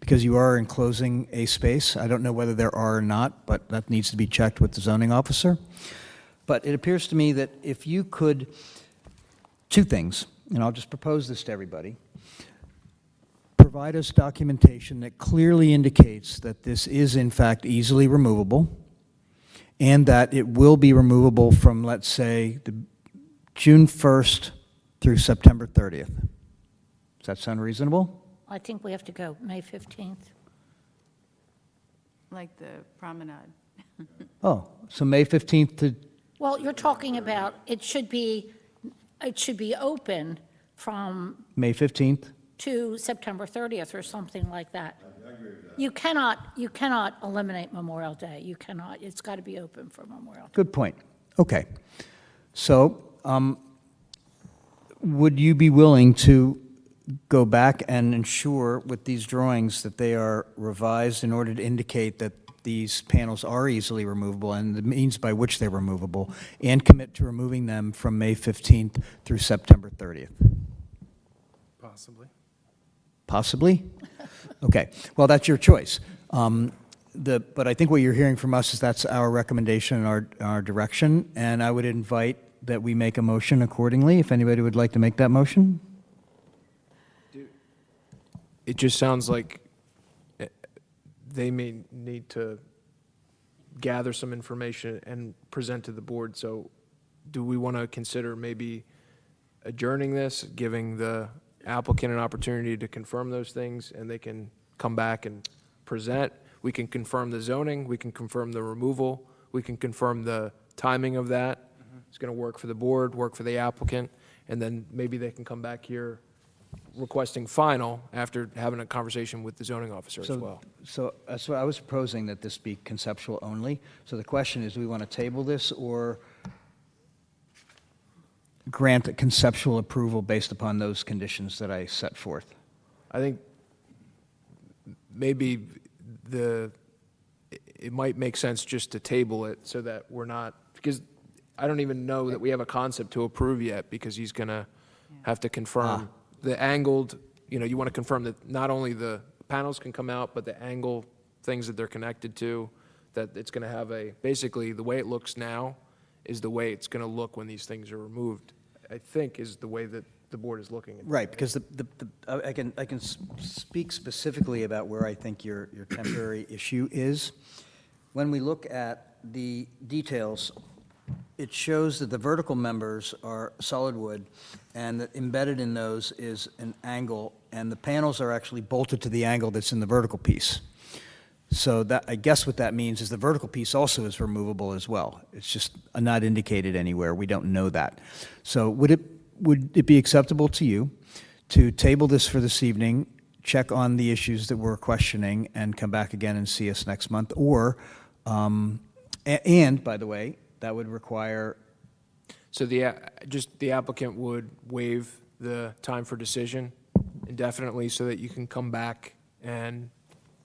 because you are enclosing a space. I don't know whether there are or not, but that needs to be checked with the zoning officer. But it appears to me that if you could, two things, and I'll just propose this to everybody. Provide us documentation that clearly indicates that this is in fact easily removable, and that it will be removable from, let's say, the June 1st through September 30th. Does that sound reasonable? I think we have to go May 15th. Like the promenade. Oh, so May 15th to, Well, you're talking about, it should be open from May 15th? to September 30th or something like that. You cannot eliminate Memorial Day. You cannot. It's got to be open for Memorial Day. Good point. Okay. So, would you be willing to go back and ensure with these drawings that they are revised in order to indicate that these panels are easily removable and the means by which they're removable, and commit to removing them from May 15th through September 30th? Possibly. Possibly? Okay, well, that's your choice. But I think what you're hearing from us is that's our recommendation and our direction, and I would invite that we make a motion accordingly, if anybody would like to make that motion. It just sounds like they may need to gather some information and present to the board. So do we want to consider maybe adjourning this, giving the applicant an opportunity to confirm those things, and they can come back and present? We can confirm the zoning, we can confirm the removal, we can confirm the timing of that. It's going to work for the board, work for the applicant, and then maybe they can come back here requesting final after having a conversation with the zoning officer as well. So that's what I was proposing, that this be conceptual only. So the question is, do we want to table this or grant a conceptual approval based upon those conditions that I set forth? I think maybe it might make sense just to table it so that we're not, because I don't even know that we have a concept to approve yet, because he's going to have to confirm the angled, you want to confirm that not only the panels can come out, but the angle things that they're connected to, that it's going to have basically the way it looks now is the way it's going to look when these things are removed, I think is the way that the board is looking at it. Right, because I can speak specifically about where I think your temporary issue is. When we look at the details, it shows that the vertical members are solid wood, and that embedded in those is an angle, and the panels are actually bolted to the angle that's in the vertical piece. So that, I guess what that means is the vertical piece also is removable as well. It's just not indicated anywhere. We don't know that. So would it be acceptable to you to table this for this evening, check on the issues that we're questioning, and come back again and see us next month? Or, and by the way, that would require. So the applicant would waive the time for decision indefinitely so that you can come back and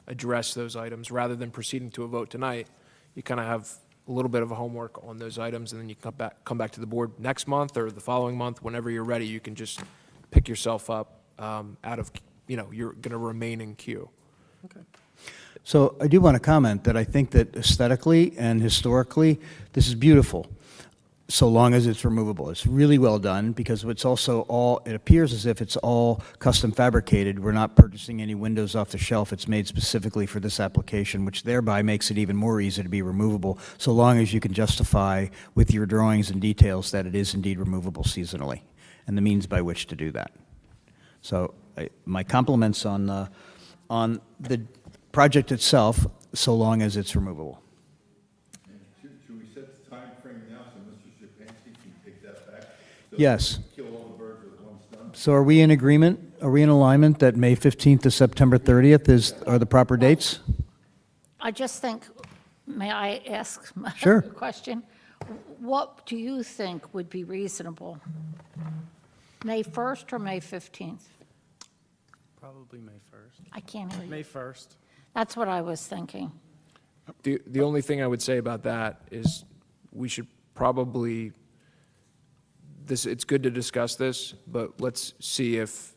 address those items rather than proceeding to a vote tonight. You kind of have a little bit of a homework on those items, and then you come back to the board next month or the following month. Whenever you're ready, you can just pick yourself up out of, you're going to remain in queue. Okay. So I do want to comment that I think that aesthetically and historically, this is beautiful, so long as it's removable. It's really well done, because it's also it appears as if it's all custom fabricated. We're not purchasing any windows off the shelf. It's made specifically for this application, which thereby makes it even more easy to be removable, so long as you can justify with your drawings and details that it is indeed removable seasonally, and the means by which to do that. So my compliments on the project itself, so long as it's removable. Should we set the time frame now so Mr. Szczepanski can take that back? So Yes. Kill all the birds with one stone? So are we in agreement? Are we in alignment that May 15th to September 30th are the proper dates? I just think, may I ask Sure. a question? What do you think would be reasonable? May 1st or May 15th? Probably May 1st. I can't hear you. May 1st. That's what I was thinking. The only thing I would say about that is we should probably, it's good to discuss this, but let's see if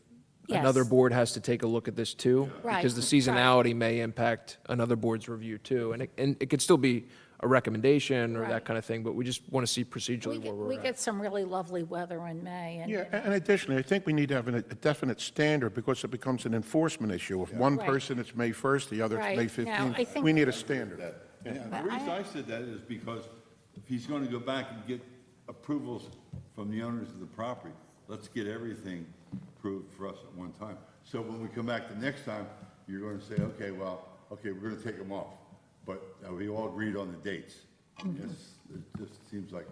another Yes. board has to take a look at this too. Right, Because the seasonality may impact another board's review too. And it could still be a recommendation or that Right. kind of thing, but we just want to see procedurally where We we're at. get some really lovely weather in May, and Yeah, and additionally, I think we need to have a definite standard, because it becomes an enforcement issue. If one Right. person, it's May 1st, the other, it's Right. May Now, 15th. I think- We need a standard. And the reason I said that is because if he's going to go back and get approvals from the owners of the property, let's get everything approved for us at one time. So when we come back the next time, you're going to say, okay, we're going to take them off. But we all agreed on the dates. It just seems like,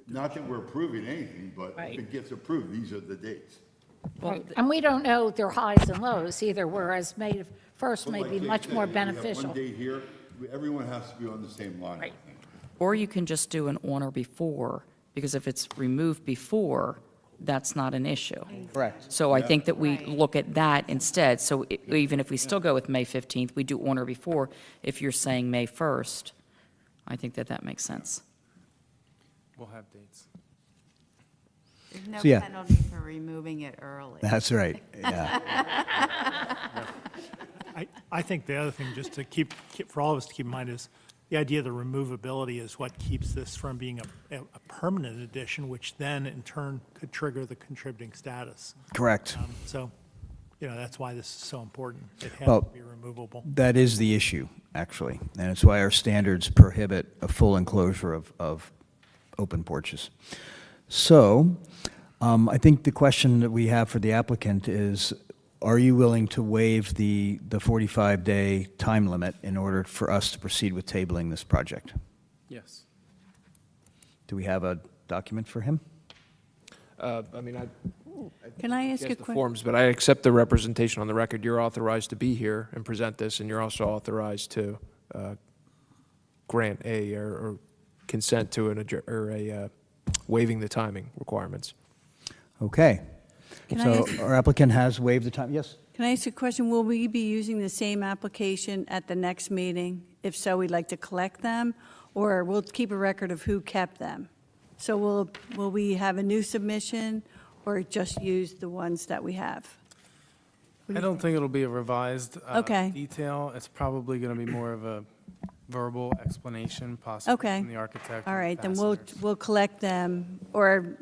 not that we're approving anything, but if Right. it gets approved, these are the dates. Right. And we don't know their highs and lows either, whereas May 1st may But like be Jake much said, more if we have beneficial. one date here, everyone has to be on the same line. Right. Or you can just do an on or before, because if it's removed before, that's not an issue. Correct. So I think that we look at that instead. So even if we still go with May 15th, we do on or before. If you're saying May 1st, I think that that makes sense. We'll have dates. There's no So, yeah. penalty for removing it early. That's right, yeah. I think the other thing, just to for all of us to keep in mind, is the idea of the removability is what keeps this from being a permanent addition, which then in turn could trigger the contributing status. Correct. So, that's why this is so important. It has Well, to be removable. That is the issue, actually, and it's why our standards prohibit a full enclosure of open porches. So, I think the question that we have for the applicant is, are you willing to waive the 45-day time limit in order for us to proceed with tabling this project? Yes. Do we have a document for him? I mean, Can I ask guess a the question? forms, but I accept the representation on the record. You're authorized to be here and present this, and you're also authorized to grant or consent to waiving the timing requirements. Okay. Can I So ask- our applicant has waived the time, yes? Can I ask a question? Will we be using the same application at the next meeting? If so, we'd like to collect them, or we'll keep a record of who kept them? So will we have a new submission, or just use the ones that we have? I don't think it'll be a revised Okay. detail. It's probably going to be more of a verbal explanation, possibly Okay. from the architect. All or right, then fasteners. we'll collect them, or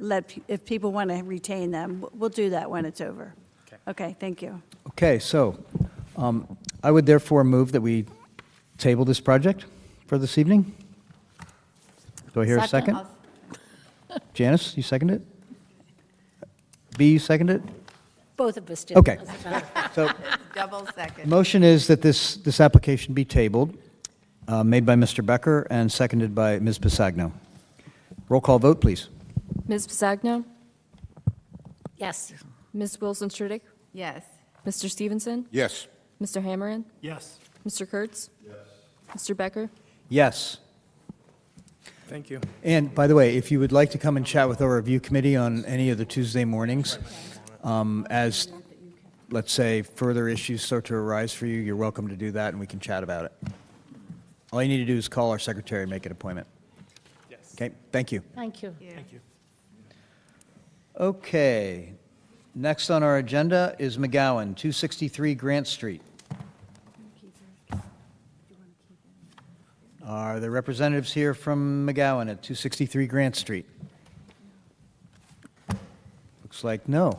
if people want to retain them, we'll do that when it's over. Okay. Okay, thank you. Okay, so I would therefore move that we table this project for this evening. Do I hear a second? Janice, you second it? B, you second it? Both of us did. Okay. Doesn't matter. So Double second. motion is that this application be tabled, made by Mr. Becker and seconded by Ms. Pisagno. Roll call vote, please. Ms. Pisagno? Yes. Ms. Wilson Trudich? Yes. Mr. Stevenson? Yes. Mr. Hammerin? Yes. Mr. Kurtz? Yes. Mr. Becker? Yes. Thank you. And by the way, if you would like to come and chat with our review committee on any of the Tuesday mornings, as, let's say, further issues start to arise for you, you're welcome to do that, and we can chat about it. All you need to do is call our secretary and make an appointment. Yes. Okay, thank you. Thank you. Thank you. Okay, next on our agenda is McGowan, 263 Grant Street. Are there representatives here from McGowan at 263 Grant Street? Looks like no.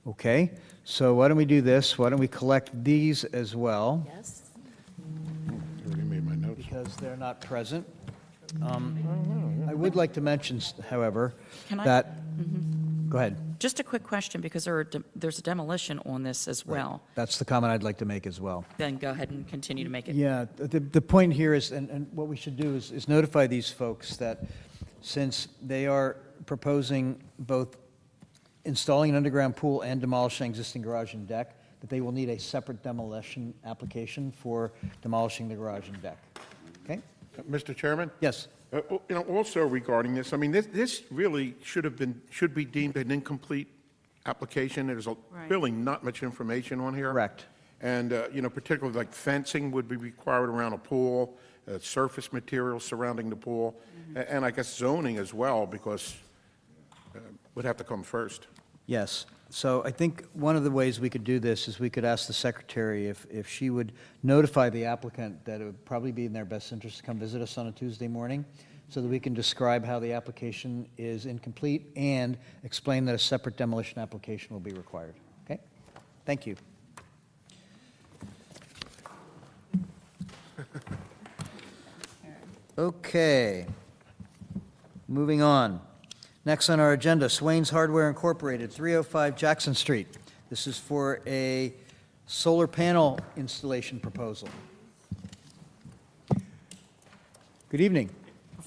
Okay, so why don't we do this? Why don't we collect these as well? Yes. Already made my notes. Because they're not present. I would like to mention, however, Can I- that, go ahead. Just a quick question, because there's a demolition on this as well. That's the comment I'd like to make as well. Then go ahead and continue to make it. Yeah, the point here is, and what we should do is notify these folks that since they are proposing both installing an underground pool and demolishing existing garage and deck, that they will need a separate demolition application for demolishing the garage and deck. Okay? Mr. Chairman? Yes. Also regarding this, I mean, this really should be deemed an incomplete application. There's really not much information on here. Correct. And, particularly like fencing would be required around a pool, surface materials surrounding the pool, and I guess zoning as well, because would have to come first. Yes. So I think one of the ways we could do this is we could ask the secretary if she would notify the applicant that it would probably be in their best interest to come visit us on a Tuesday morning so that we can describe how the application is incomplete and explain that a separate demolition application will be required. Okay? Thank you. Okay. Moving on. Next on our agenda, Swain's Hardware Incorporated, 305 Jackson Street. This is for a solar panel installation proposal. Good evening.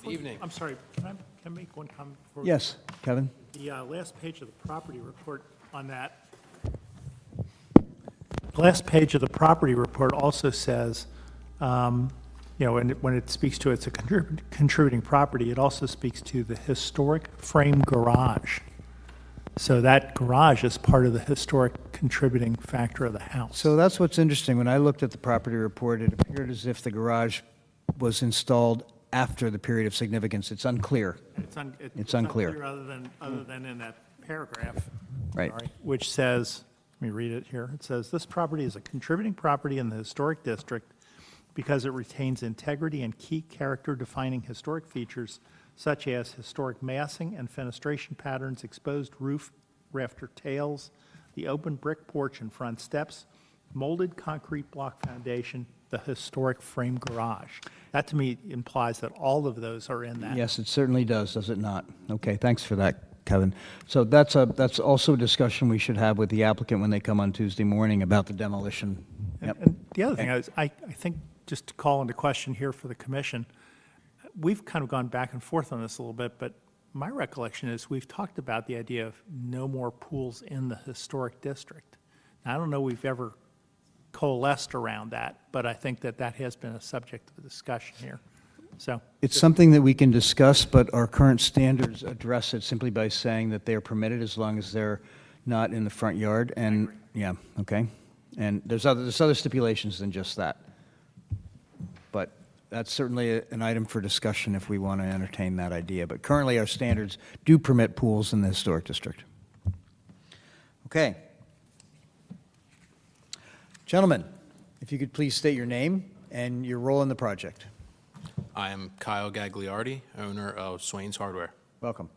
Evening. I'm sorry, can I make one comment? before- Yes, Kevin? The last page of the property report on that, the last page of the property report also says, when it speaks to it's a contributing property, it also speaks to the historic frame garage. So that garage is part of the historic contributing factor of the house. So that's what's interesting. When I looked at the property report, it appeared as if the garage was installed after the period of significance. It's unclear. It's unclear. Other than in that paragraph. Right. sorry, Which says, let me read it here. It says, "This property is a contributing property in the historic district because it retains integrity and key character-defining historic features such as historic massing and fenestration patterns, exposed roof rafter tails, the open brick porch and front steps, molded concrete block foundation, the historic frame garage." That, to me, implies that all of those are in that. Yes, it certainly does it not? Okay, thanks for that, Kevin. So that's also a discussion we should have with the applicant when they come on Tuesday morning about the demolition. Yep. And the other thing is, I think, just to call into question here for the commission, we've kind of gone back and forth on this a little bit, but my recollection is we've talked about the idea of no more pools in the historic district. Now, I don't know we've ever coalesced around that, but I think that that has been a subject of discussion here. So It's something that we can discuss, but our current standards address it simply by saying that they are permitted as long as they're not in the front yard. And, yeah, okay. And there's other stipulations than just that. But that's certainly an item for discussion if we want to entertain that idea. But currently, our standards do permit pools in the historic district. Okay. Gentlemen, if you could please state your name and your role in the project. I am Kyle Gagliardi, owner of Swain's Hardware. Welcome.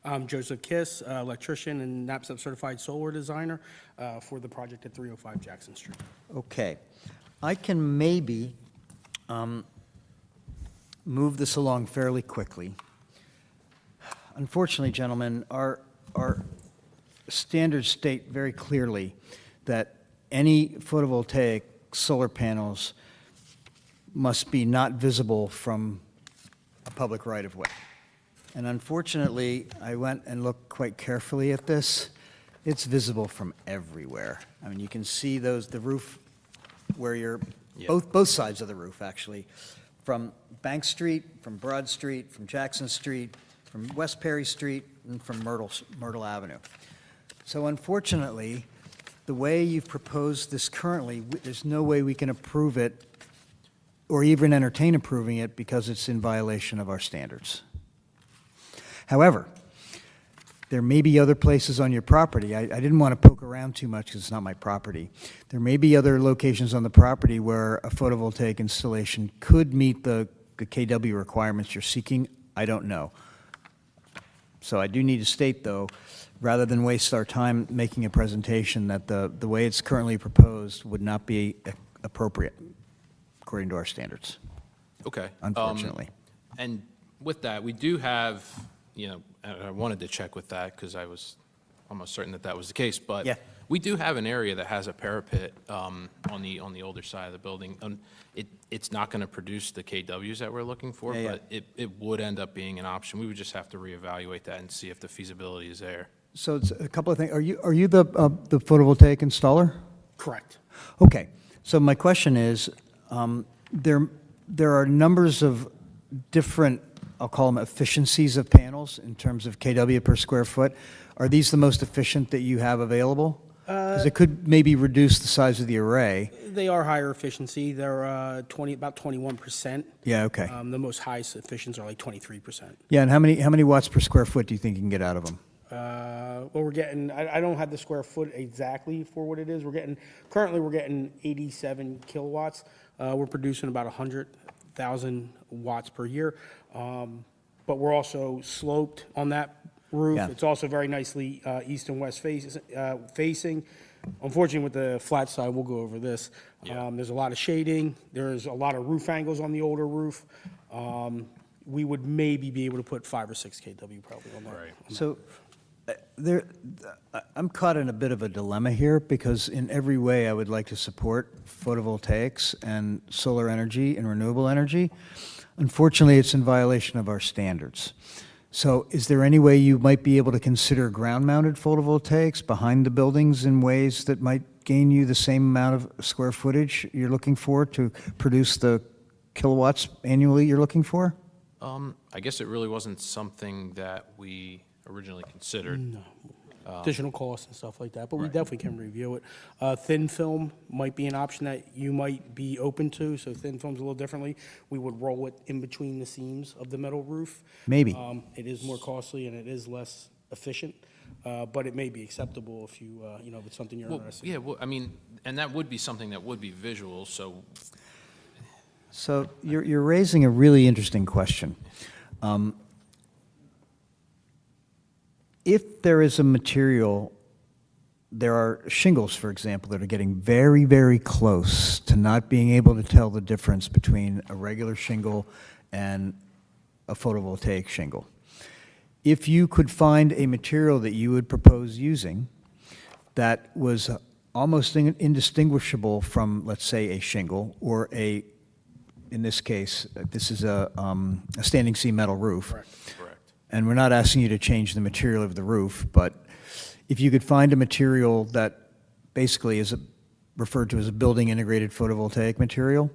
I'm Joseph Kiss, electrician and NAPSEP certified solar designer for the project at 305 Jackson Street. Okay. I can maybe move this along fairly quickly. Unfortunately, gentlemen, our standards state very clearly that any photovoltaic solar panels must be not visible from a public right-of-way. And unfortunately, I went and looked quite carefully at this. It's visible from everywhere. I mean, you can see the roof where you're, both sides of the roof, actually, from Bank Street, from Broad Street, from Jackson Street, from West Perry Street, and from Myrtle Avenue. So unfortunately, the way you've proposed this currently, there's no way we can approve it or even entertain approving it because it's in violation of our standards. However, there may be other places on your property. I didn't want to poke around too much because it's not my property. There may be other locations on the property where a photovoltaic installation could meet the KW requirements you're seeking. I don't know. So I do need to state, though, rather than waste our time making a presentation, that the way it's currently proposed would not be appropriate according to our standards. Okay. Unfortunately. And with that, we do have, I wanted to check with that because I was almost certain that that was the case, but Yeah. we do have an area that has a parapet on the older side of the building. It's not going to produce the KWs that we're looking for, Yeah, but it would end up being an option. We would just have to reevaluate that and see if the feasibility is there. So it's a couple of things. Are you the photovoltaic installer? Correct. Okay. So my question is, there are numbers of different, I'll call them efficiencies of panels in terms of KW per square foot. Are these the most efficient that you have available? Because it could maybe reduce the size of the array. They are higher efficiency. They're about 21%. Yeah, okay. The most highest efficiencies are like 23%. Yeah, and how many watts per square foot do you think you can get out of them? Well, we're getting, I don't have the square foot exactly for what it is. Currently we're getting 87 kilowatts. We're producing about 100,000 watts per year. But we're also sloped on that roof. Yeah. It's also very nicely east and west facing. Unfortunately, with the flat side, we'll go over this. There's a lot of shading. There's a lot of roof angles on the older roof. We would maybe be able to put 5 or 6 kW probably on that. Right. So I'm caught in a bit of a dilemma here because in every way I would like to support photovoltaics and solar energy and renewable energy. Unfortunately, it's in violation of our standards. So is there any way you might be able to consider ground-mounted photovoltaics behind the buildings in ways that might gain you the same amount of square footage you're looking for to produce the kilowatts annually you're looking for? I guess it really wasn't something that we originally considered. No. additional costs and stuff like that, but we definitely can review it. Thin film might be an option that you might be open to, so thin film's a little differently. We would roll it in between the seams of the metal roof. Maybe. It is more costly and it is less efficient, but it may be acceptable if you, if it's something you're Well, interested in. yeah, well, I mean, and that would be something that would be visual, so So you're raising a really interesting question. If there is a material, there are shingles, for example, that are getting very, very close to not being able to tell the difference between a regular shingle and a photovoltaic shingle. If you could find a material that you would propose using that was almost indistinguishable from, let's say, a shingle or in this case, this is a standing seam metal roof. correct. And we're not asking you to change the material of the roof, but if you could find a material that basically is referred to as a building integrated photovoltaic material,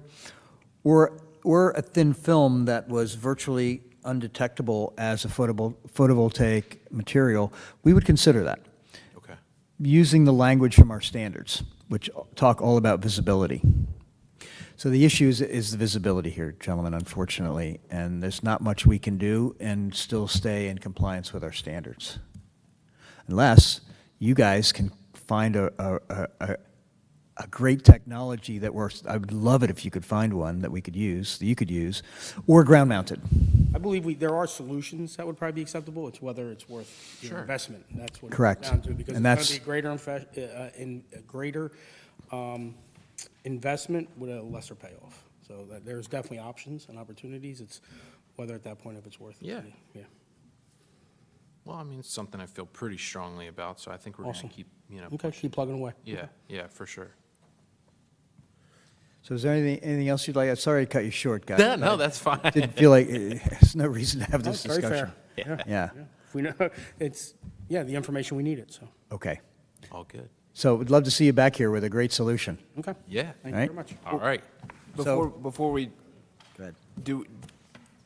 or a thin film that was virtually undetectable as a photovoltaic material, we would consider that. Okay. Using the language from our standards, which talk all about visibility. So the issue is the visibility here, gentlemen, unfortunately, and there's not much we can do and still stay in compliance with our standards. Unless you guys can find a great technology that works. I would love it if you could find one that we could use, that you could use, or ground mounted. I believe there are solutions that would probably be acceptable. It's whether it's worth your Sure. investment. That's what it Correct. comes down to, because And it's that's- going to be a greater investment with a lesser payoff. So there's definitely options and opportunities. It's whether at that point if it's worth it. to Yeah. me. Yeah. Well, I mean, it's something I feel pretty strongly about, so I think we're going to Awesome. keep, Okay, keep plugging away. Yeah, for sure. So is there anything else you'd like? Sorry to cut you short, guys. No, that's fine. Didn't feel like, there's no reason to have this That's very discussion. fair. Yeah. If we know, it's, the information we needed, so, Okay. All good. So we'd love to see you back here with a great solution. okay. Yeah. Thank you Right. very much. All right. Before we Go ahead. do,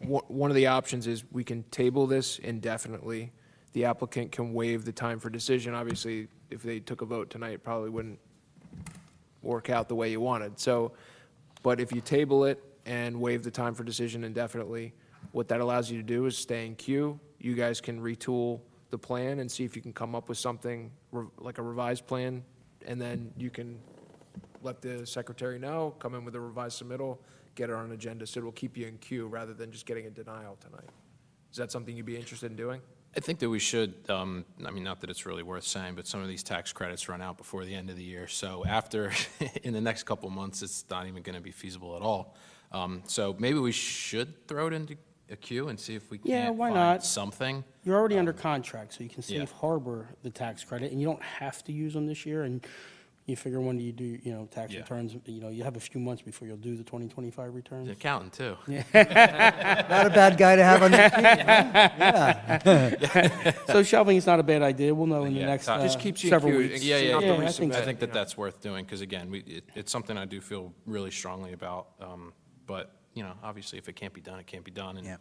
one of the options is we can table this indefinitely. The applicant can waive the time for decision. Obviously, if they took a vote tonight, it probably wouldn't work out the way you wanted. So, but if you table it and waive the time for decision indefinitely, what that allows you to do is stay in queue. You guys can retool the plan and see if you can come up with something like a revised plan, and then you can let the secretary know, come in with a revised submittal, get it on an agenda, so it'll keep you in queue rather than just getting a denial tonight. Is that something you'd be interested in doing? I think that we should, I mean, not that it's really worth saying, but some of these tax credits run out before the end of the year. So after, in the next couple of months, it's not even going to be feasible at all. So maybe we should throw it into a queue and see if we Yeah, can't why find not? something. You're already under contract, so you can Yeah. safe harbor the tax credit, and you don't have to use them this year, and you figure when do you do, tax Yeah. returns, you have a few months before you'll do the 2025 returns. The accountant, too. Not a bad guy to have on your team. Yeah. So shelving is not a bad idea. We'll know in the Yeah, next just keeps you in several queue. weeks. Yeah, You don't have to I think resubmit. I so. think that that's worth doing, because again, it's something I do feel really strongly about. But, obviously, if it can't be done, it can't be done. And Yeah.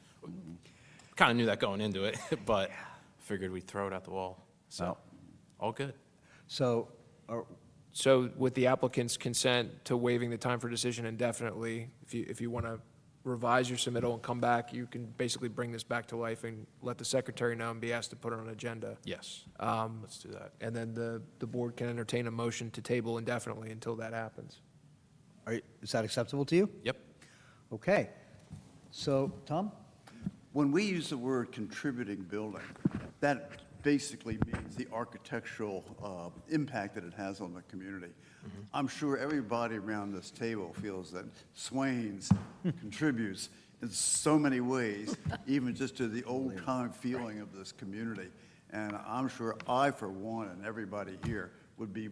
kind of knew that going into it, but figured we'd throw it at the wall. So, Well. all good. So, So with the applicant's consent to waiving the time for decision indefinitely, if you want to revise your submittal and come back, you can basically bring this back to life and let the secretary know and be asked to put it on an agenda. Yes. Let's do that. And then the board can entertain a motion to table indefinitely until that happens. is that acceptable to you? Yep. Okay. So, Tom? When we use the word contributing building, that basically means the architectural impact that it has on the community. I'm sure everybody around this table feels that Swain's contributes in so many ways, even just to the old-time feeling of this community. And I'm sure I, for one, and everybody here, would be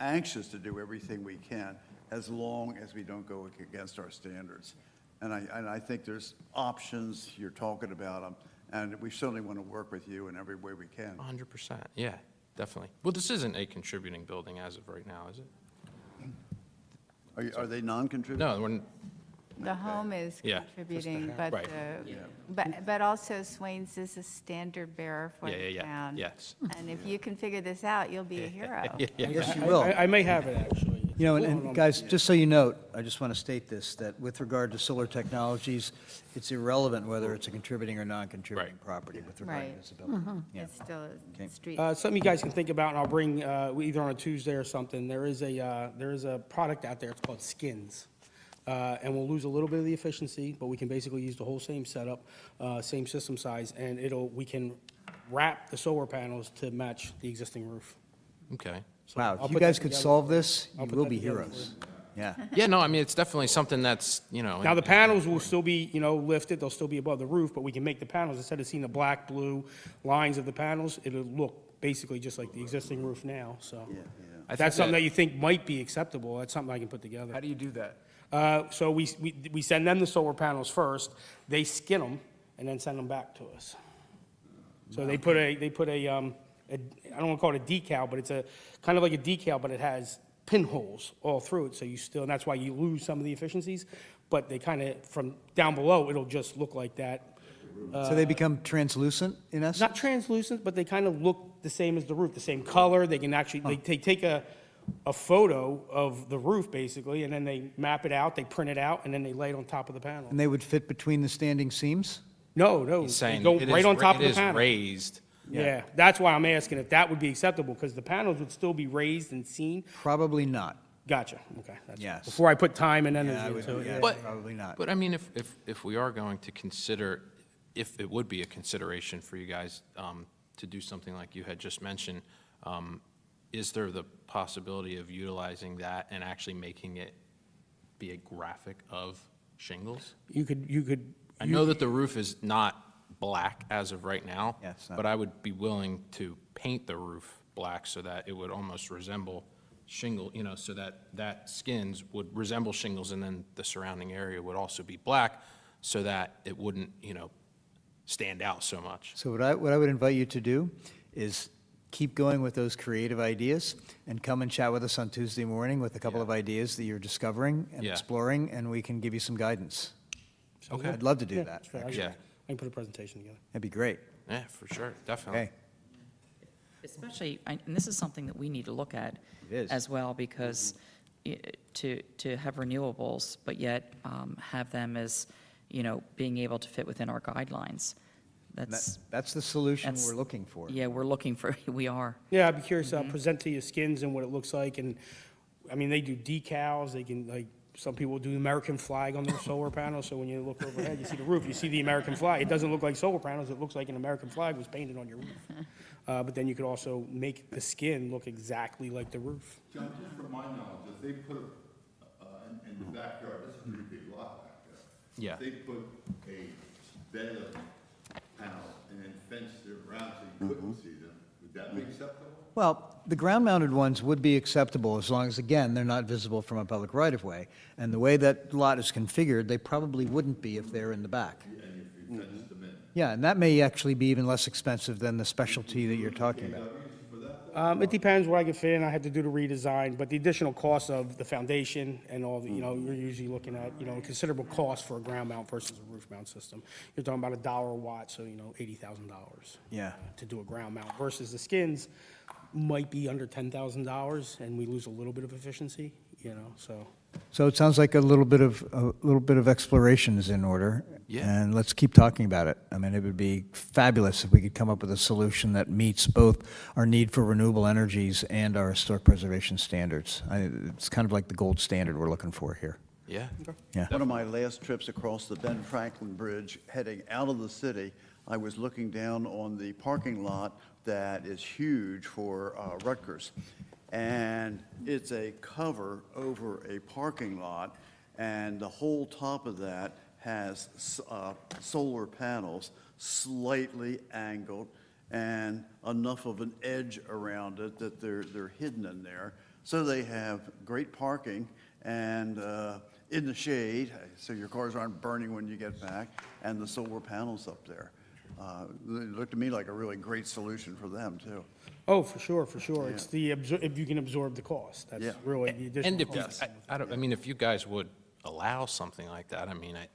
anxious to do everything we can, as long as we don't go against our standards. And I think there's options, you're talking about them, and we certainly want to work with you in every way we can. 100%. Yeah, definitely. Well, this isn't a contributing building as of right now, is it? Are they non-contributing? No, The home is Yeah. contributing, but Right. but also Swains is a standard bearer for the Yeah. town. Yes. And if you can figure this out, you'll be a hero. Yes, you will. I may have it, actually. You know, and guys, just so you note, I just want to state this, that with regard to solar technologies, it's irrelevant whether it's a contributing or non-contributing property with regard to Right. visibility. Yeah. It's still Okay. a street. Something you guys can think about, and I'll bring, either on a Tuesday or something, there is a product out there, it's called Skins. And we'll lose a little bit of the efficiency, but we can basically use the whole same setup, same system size, and we can wrap the solar panels to match the existing roof. Okay. So Wow, I'll if you put guys that could together. solve this, I'll you put will that be together heroes. Yeah. Yeah, no, I mean, it's definitely something that's, Now, the panels will still be, lifted, they'll still be above the roof, but we can make the panels, instead of seeing the black, blue lines of the panels, it'll look basically just like the existing roof now, so. I If that's think something that- that you think might be acceptable, that's something I can put together. How do you do that? So we send them the solar panels first, they skin them, and then send them back to us. So they put a, I don't want to call it a decal, but it's kind of like a decal, but it has pinholes all through it, so you still, and that's why you lose some of the efficiencies, but they kind of, from down below, it'll just look like that. So they become translucent, in essence? Not translucent, but they kind of look the same as the roof, the same color, they can actually, they take a photo of the roof, basically, and then they map it out, they print it out, and then they lay it on top of the panel. And they would fit between the standing seams? No, He's they saying go it right is on ra- top of it the is panel. raised. Yeah, that's why I'm asking if that would be acceptable, because the panels would still be raised and seen. Probably not. Gotcha, okay. That's Yes. Before I put time and Yeah, I energy would- into it. yeah, yeah. But- probably not. But I mean, if we are going to consider, if it would be a consideration for you guys to do something like you had just mentioned, is there the possibility of utilizing that and actually making it be a graphic of shingles? You could. I know that the roof is not black as of right now, Yeah, it's not. but I would be willing to paint the roof black so that it would almost resemble shingle, so that skins would resemble shingles, and then the surrounding area would also be black, so that it wouldn't, stand out so much. So what I would invite you to do is keep going with those creative ideas and come and chat with us on Tuesday morning with a couple of ideas that you're discovering and Yeah. exploring, and we can give you some guidance. Okay. I'd love to do Yeah, that, that's fair. actually. Yeah. I can put a presentation together. That'd be great. Yeah, for sure, definitely. Okay. Especially, and this is something that we need to look at It is. as well, because to have renewables, but yet have them as, being able to fit within our guidelines. And That's, That's the solution that's- we're looking for. yeah, we're looking for, we are. Yeah, I'd be curious, present to you skins and what it looks like, and, I mean, they do decals, they can, like, some people do the American flag on their solar panels, so when you look overhead, you see the roof, you see the American flag. It doesn't look like solar panels, it looks like an American flag was painted on your roof. But then you could also make the skin look exactly like the roof. John, just for my knowledge, if they put, in the backyard, this is a pretty big lot back there. Yeah. If they put a bed of panels and then fenced it around so you couldn't see them, would that be acceptable? Well, the ground-mounted ones would be acceptable as long as, again, they're not visible from a public right-of-way. And the way that lot is configured, they probably wouldn't be if they're in the back. And if you fenced them in? Yeah, and that may actually be even less expensive than the specialty that you're talking about. It depends what I can fit in, I have to do the redesign, but the additional cost of the foundation and all the, you're usually looking at, considerable cost for a ground mount versus a roof mount system. You're talking about $1 a watt, so, $80,000. Yeah. To do a ground mount versus the skins might be under $10,000, and we lose a little bit of efficiency, so. So it sounds like a little bit of exploration is in order. Yeah. And let's keep talking about it. I mean, it would be fabulous if we could come up with a solution that meets both our need for renewable energies and our historic preservation standards. It's kind of like the gold standard we're looking for here. Yeah. Yeah. One of my last trips across the Ben Franklin Bridge, heading out of the city, I was looking down on the parking lot that is huge for Rutgers. And it's a cover over a parking lot, and the whole top of that has solar panels slightly angled and enough of an edge around it that they're hidden in there. So they have great parking and in the shade, so your cars aren't burning when you get back, and the solar panels up there. It looked to me like a really great solution for them, too. Oh, for sure, for sure. It's the, if you can absorb the cost, that's Yeah. really the additional And if, cost. I mean, if you guys would allow something like that. I mean, I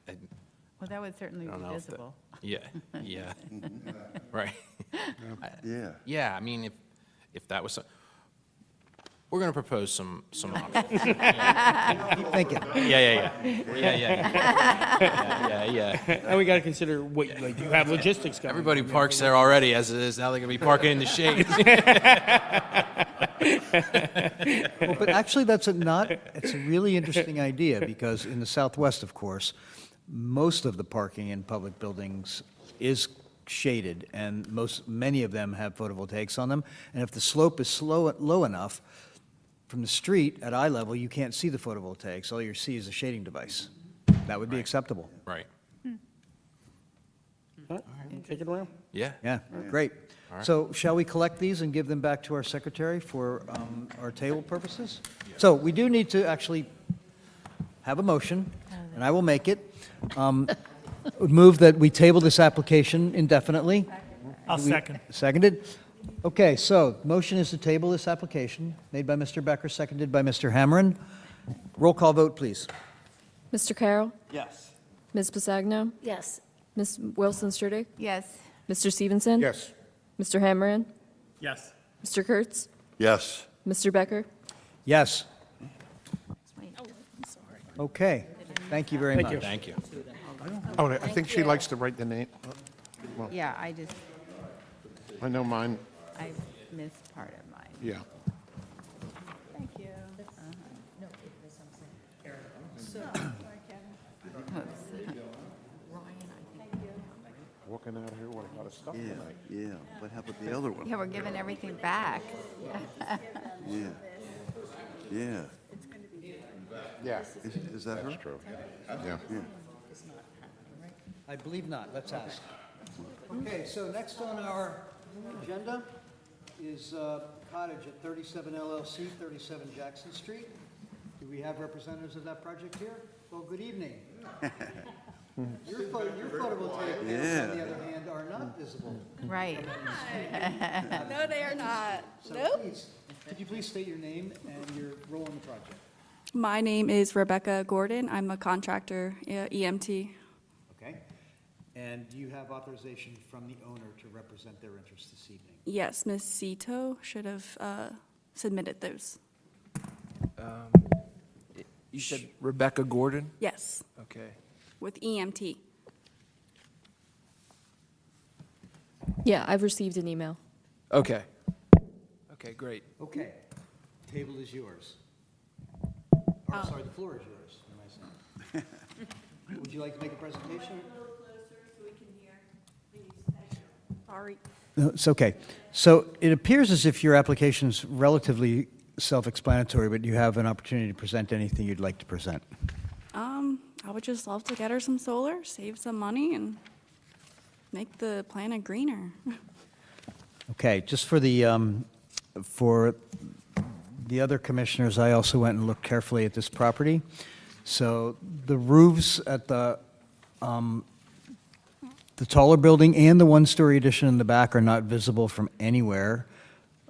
Well, that would certainly don't be know if that- visible. Yeah, yeah, right. Yeah. Yeah, I mean, if that was, we're going to propose some options. Yeah, Keep thinking. yeah. And we got to consider what, like, you have logistics going. Everybody parks there already as it is. Now they're going to be parking in the shade. Well, but actually, it's a really interesting idea, because in the Southwest, of course, most of the parking in public buildings is shaded, and many of them have photovoltaics on them. And if the slope is low enough, from the street at eye level, you can't see the photovoltaics. All you see is a shading device. That would be acceptable. Right, Take it around. yeah. Yeah, great. right. So shall we collect these and give them back to our secretary for our table purposes? So we do need to actually have a motion, and I will make it. Would move that we table this application indefinitely. I'll second. Seconded? Okay, so motion is to table this application, made by Mr. Becker, seconded by Mr. Hammerin. Roll call vote, please. Mr. Carroll. Yes. Ms. Pasagno. Yes. Ms. Wilson Sturdick. Yes. Mr. Stevenson. Yes. Mr. Hammerin. Yes. Mr. Kurtz. Yes. Mr. Becker. Yes. Okay, thank you very much. Thank you. Oh, I think she likes to write the name. Well, Yeah, I know mine, I missed part of mine. yeah. Thank you. Walking out here with a lot of stuff Yeah, tonight. yeah. What happened to the other one? Yeah, we're giving everything back. Yeah. Yeah. Yeah. Is that her? That's true. Yeah. I believe not, let's ask. Okay, so next on our agenda is cottage at 37 LLC, 37 Jackson Street. Do we have representatives of that project here? Well, good evening. Your photovoltaic panels, on the other hand, are not visible. Right. No, they are not. So please, could you please state your name and your role in the project? My name is Rebecca Gordon. I'm a contractor, EMT. Okay? And you have authorization from the owner to represent their interests this evening? Yes, Ms. Cito should have submitted those. You said Rebecca Gordon? Yes, Okay. with EMT. Yeah, I've received an email. Okay. Okay, great. Okay, table is yours. Or, sorry, the floor is yours, what am I saying? Would you like to make a presentation? Sorry. No, it's okay. So it appears as if your application is relatively self-explanatory, but you have an opportunity to present anything you'd like to present. I would just love to get her some solar, save some money, and make the planet greener. Okay, just for the other commissioners, I also went and looked carefully at this property. So the roofs at the taller building and the one-story addition in the back are not visible from anywhere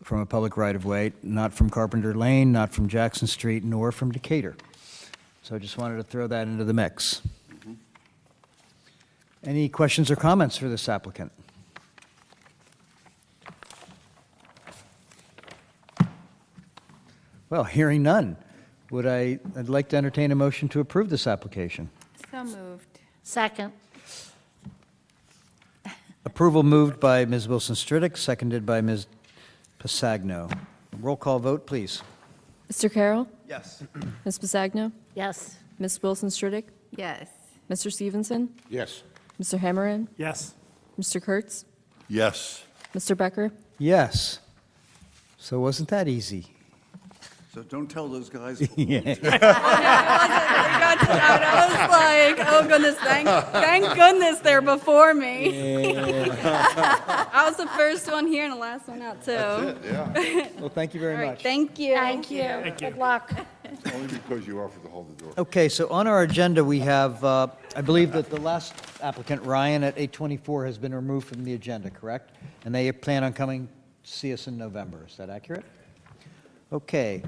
from a public right-of-way, not from Carpenter Lane, not from Jackson Street, nor from Decatur. So I just wanted to throw that into the mix. Any questions or comments for this applicant? Well, hearing none, I'd like to entertain a motion to approve this application. So moved. Second. Approval moved by Ms. Wilson Stridick, seconded by Ms. Pasagno. Roll call vote, please. Mr. Carroll. Yes. Ms. Pasagno. Yes. Ms. Wilson Sturdick. Yes. Mr. Stevenson. Yes. Mr. Hammerin. Yes. Mr. Kurtz. Yes. Mr. Becker. Yes. So wasn't that easy? So don't tell those guys. Yeah. I was like, oh goodness, thank goodness they're before me. I was the first one here and the last one out, too. Yeah. Well, thank you very All right, much. thank you. Thank you. Good luck. Only because you offered to hold the door. Okay, so on our agenda, we have, I believe that the last applicant, Ryan, at 824, has been removed from the agenda, correct? And they plan on coming to see us in November. Is that accurate? Okay.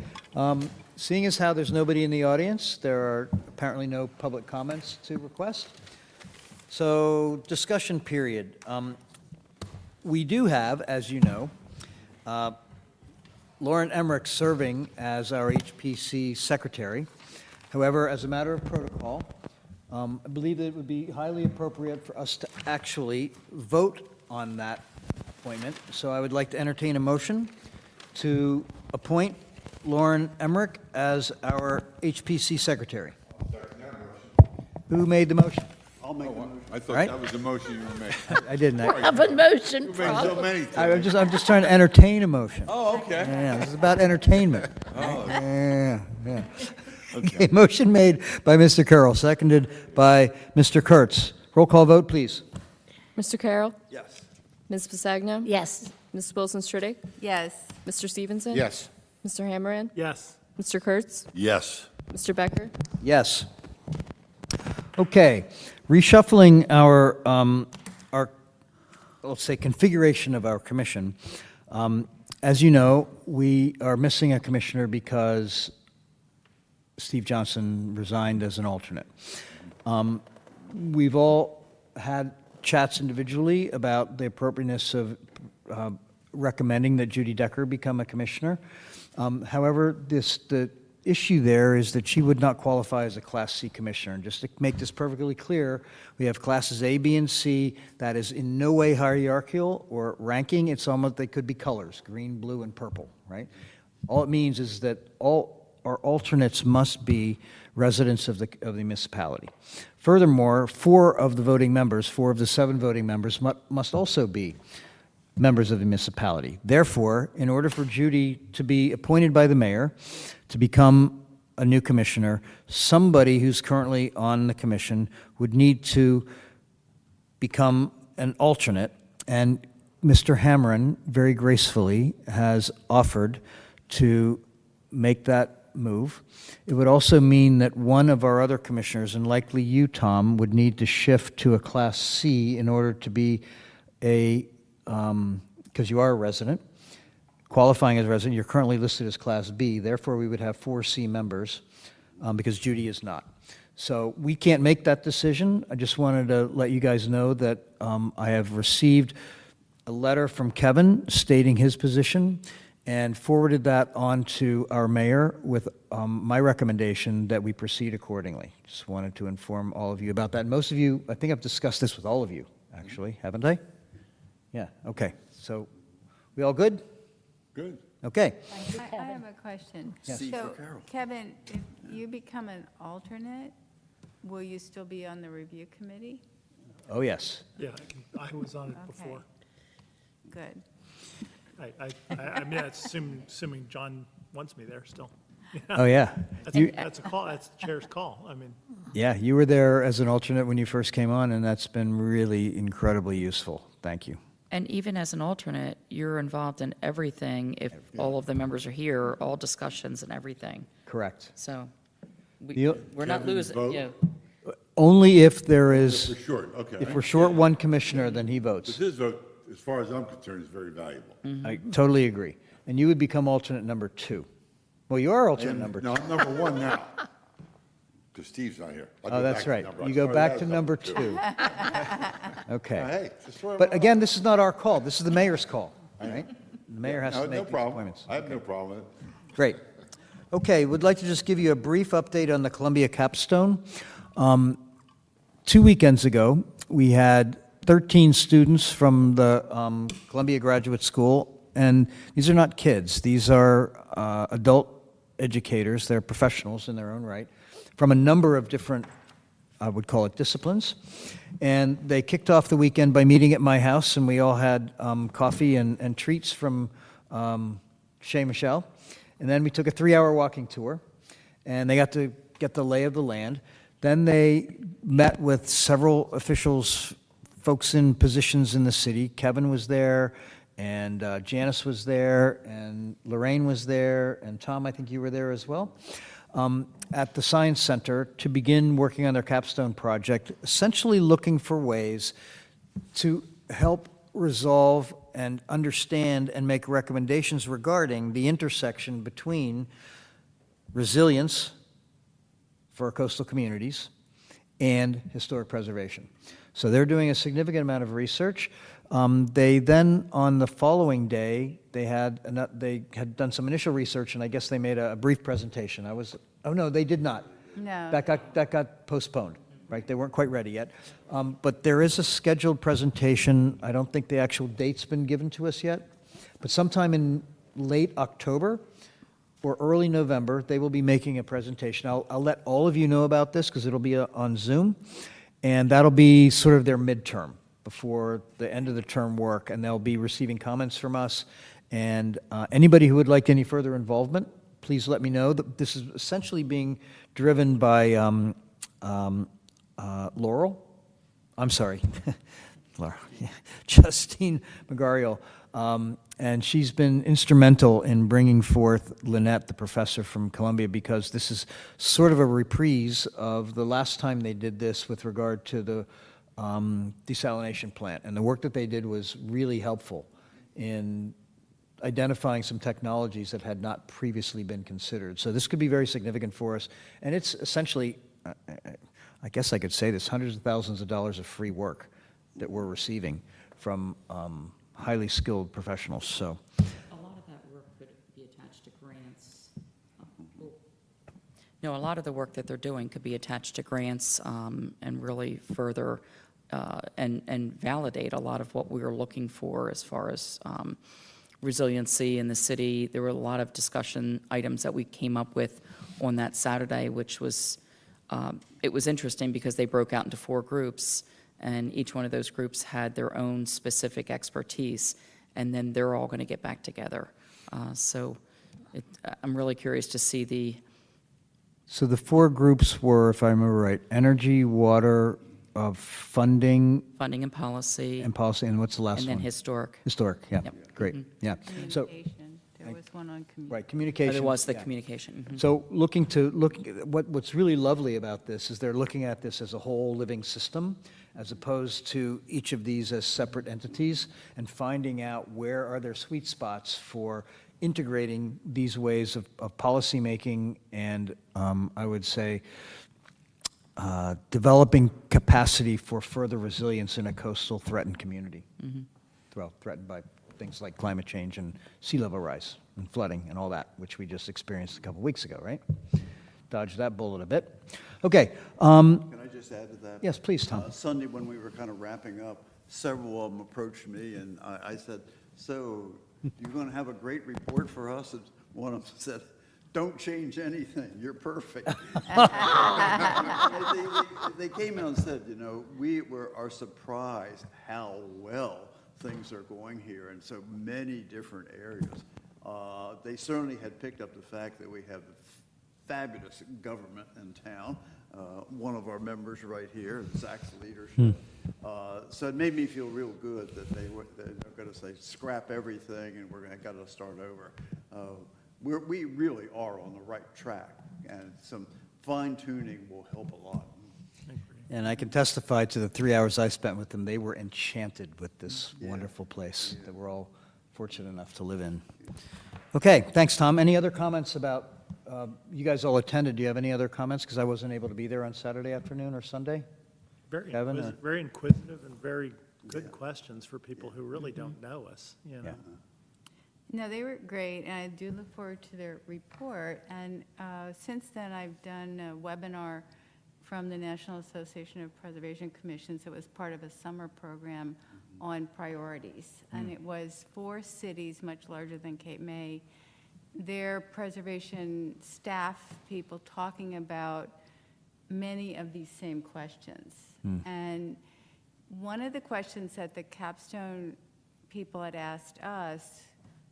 Seeing as how there's nobody in the audience, there are apparently no public comments to request. So, discussion period. We do have, as you know, Lauren Emmerich serving as our HPC secretary. However, as a matter of protocol, I believe that it would be highly appropriate for us to actually vote on that appointment. So I would like to entertain a motion to appoint Lauren Emmerich as our HPC secretary. Who made the motion? I'll make the motion. I thought Right? that was the motion you were making. I didn't. Have a motion, You made so many I'm today. just trying to entertain a motion. Oh, okay. Yeah, this is about entertainment. Oh. Yeah, yeah. Okay, motion made by Mr. Carroll, seconded by Mr. Kurtz. Roll call vote, please. Mr. Carroll? Yes. Ms. Pasagno? Yes. Ms. Wilson Stridick? Yes. Mr. Stevenson? Yes. Mr. Hammerand? Yes. Mr. Kurtz? Yes. Mr. Becker? Yes. Okay, reshuffling our, let's say, configuration of our commission. As you know, we are missing a commissioner because Steve Johnson resigned as an alternate. We've all had chats individually about the appropriateness of recommending that Judy Decker become a commissioner. However, the issue there is that she would not qualify as a Class C commissioner. And just to make this perfectly clear, we have classes A, B, and C. That is in no way hierarchical or ranking. It's almost, they could be colors, green, blue, and purple, right? All it means is that all our alternates must be residents of the municipality. Furthermore, 4 of the 7 voting members must also be members of the municipality. Therefore, in order for Judy to be appointed by the mayor to become a new commissioner, somebody who's currently on the commission would need to become an alternate, and Mr. Hammerand very gracefully has offered to make that move. It would also mean that one of our other commissioners, and likely you, Tom, would need to shift to a Class C in order to be because you are a resident, qualifying as a resident. You're currently listed as Class B. Therefore, we would have 4 C members because Judy is not. So we can't make that decision. I just wanted to let you guys know that I have received a letter from Kevin stating his position and forwarded that on to our mayor with my recommendation that we proceed accordingly. Just wanted to inform all of you about that. And most of you, I think I've discussed this with all of you, actually, haven't I? Yeah, okay. So, we all good? Good. Okay. I have a question. Yes. C for So, Carol. Kevin, if you become an alternate, will you still be on the review committee? Oh, yes. Yeah, I was on it Okay. before. Good. I mean, that's assuming John wants me there still. Oh, yeah. That's a call, that's the chair's call. I mean, Yeah, you were there as an alternate when you first came on, and that's been really incredibly useful. Thank you. And even as an alternate, you're involved in everything if all of the members are here, all discussions and everything. Correct. So The- we're not Kevin's losing, vote? you know. Only if there is, If we're short, okay. if we're short one commissioner, then he But votes. his vote, as far as I'm concerned, is very valuable. I totally agree. And you would become alternate number 2. Well, you are I alternate am- number 2. No, I'm number 1 now, because Steve's not here. I'll Oh, go that's back to right. number- I You go started back out to as number 2. 2. Hey, Okay. just throw it But out. again, this is not our call. This is the mayor's call, right? The mayor has No, to no make these problem. appointments. I have no problem with it. Great. Okay, would like to just give you a brief update on the Columbia Capstone. 2 weekends ago, we had 13 students from the Columbia Graduate School, and these are not kids. These are adult educators. They're professionals in their own right from a number of different, I would call it, disciplines. And they kicked off the weekend by meeting at my house, and we all had coffee and treats from Chez Michel. And then we took a 3-hour walking tour, and they got to get the lay of the land. Then they met with several officials, folks in positions in the city. Kevin was there, and Janice was there, and Lorraine was there, and Tom, I think you were there as well, at the Science Center to begin working on their capstone project, essentially looking for ways to help resolve and understand and make recommendations regarding the intersection between resilience for our coastal communities and historic preservation. So they're doing a significant amount of research. They then, on the following day, they had done some initial research, and I guess they made a brief presentation. Oh no, they did not. No. That got postponed, right? They weren't quite ready yet. But there is a scheduled presentation. I don't think the actual date's been given to us yet, but sometime in late October or early November, they will be making a presentation. I'll let all of you know about this because it'll be on Zoom, and that'll be sort of their midterm before the end of the term work, and they'll be receiving comments from us. And anybody who would like any further involvement, please let me know. This is essentially being driven by Laurel. I'm sorry, Laurel. Justine Magario. And she's been instrumental in bringing forth Lynette, the professor from Columbia, because this is sort of a reprise of the last time they did this with regard to the desalination plant. And the work that they did was really helpful in identifying some technologies that had not previously been considered. So this could be very significant for us. And it's essentially, I guess I could say this, hundreds of thousands of dollars of free work that we're receiving from highly skilled professionals. So A lot of that work could be attached to grants. No, a lot of the work that they're doing could be attached to grants and really further and validate a lot of what we were looking for as far as resiliency in the city. There were a lot of discussion items that we came up with on that Saturday, which was, it was interesting because they broke out into 4 groups, and each one of those groups had their own specific expertise, and then they're all going to get back together. So I'm really curious to see the... So the 4 groups were, if I remember right, energy, water, funding. Funding and policy. And policy, and what's the last one? And then historic. Historic, yeah, Yep. great, yeah. So, Communication. There was one on communication. right, communication. There was the yeah. communication. Mhm. So what's really lovely about this is they're looking at this as a whole living system, as opposed to each of these as separate entities, and finding out where are their sweet spots for integrating these ways of policymaking and, I would say, developing capacity for further resilience in a coastal threatened community. Well, threatened by things like climate change and sea level rise and flooding and all that, which we just experienced a couple weeks ago, right? Dodged that bullet a bit. Okay. Can I just add to that? Yes, please, Tom. Sunday, when we were kind of wrapping up, several of them approached me, and I said, so you're going to have a great report for us? And one of them said, don't change anything, you're perfect. They came out and said, you know, we are surprised how well things are going here in so many different areas. They certainly had picked up the fact that we have fabulous government in town. One of our members right here, Zach's leadership. So it made me feel real good that they're going to say, scrap everything and we're going to got to start over. We really are on the right track, and some fine tuning will help a lot. And I can testify to the 3 hours I spent with them. They were enchanted with this wonderful place that we're all fortunate enough to live in. Okay, thanks, Tom. Any other comments about, you guys all attended, do you have any other comments? Because I wasn't able to be there on Saturday afternoon or Sunday. Kevin, Very inquisitive and very good questions for people who really don't know us, you know. No, they were great, and I do look forward to their report. And since then, I've done a webinar from the National Association of Preservation Commissions. It was part of a summer program on priorities, and it was 4 cities much larger than Cape May. Their preservation staff people talking about many of these same questions. And one of the questions that the capstone people had asked us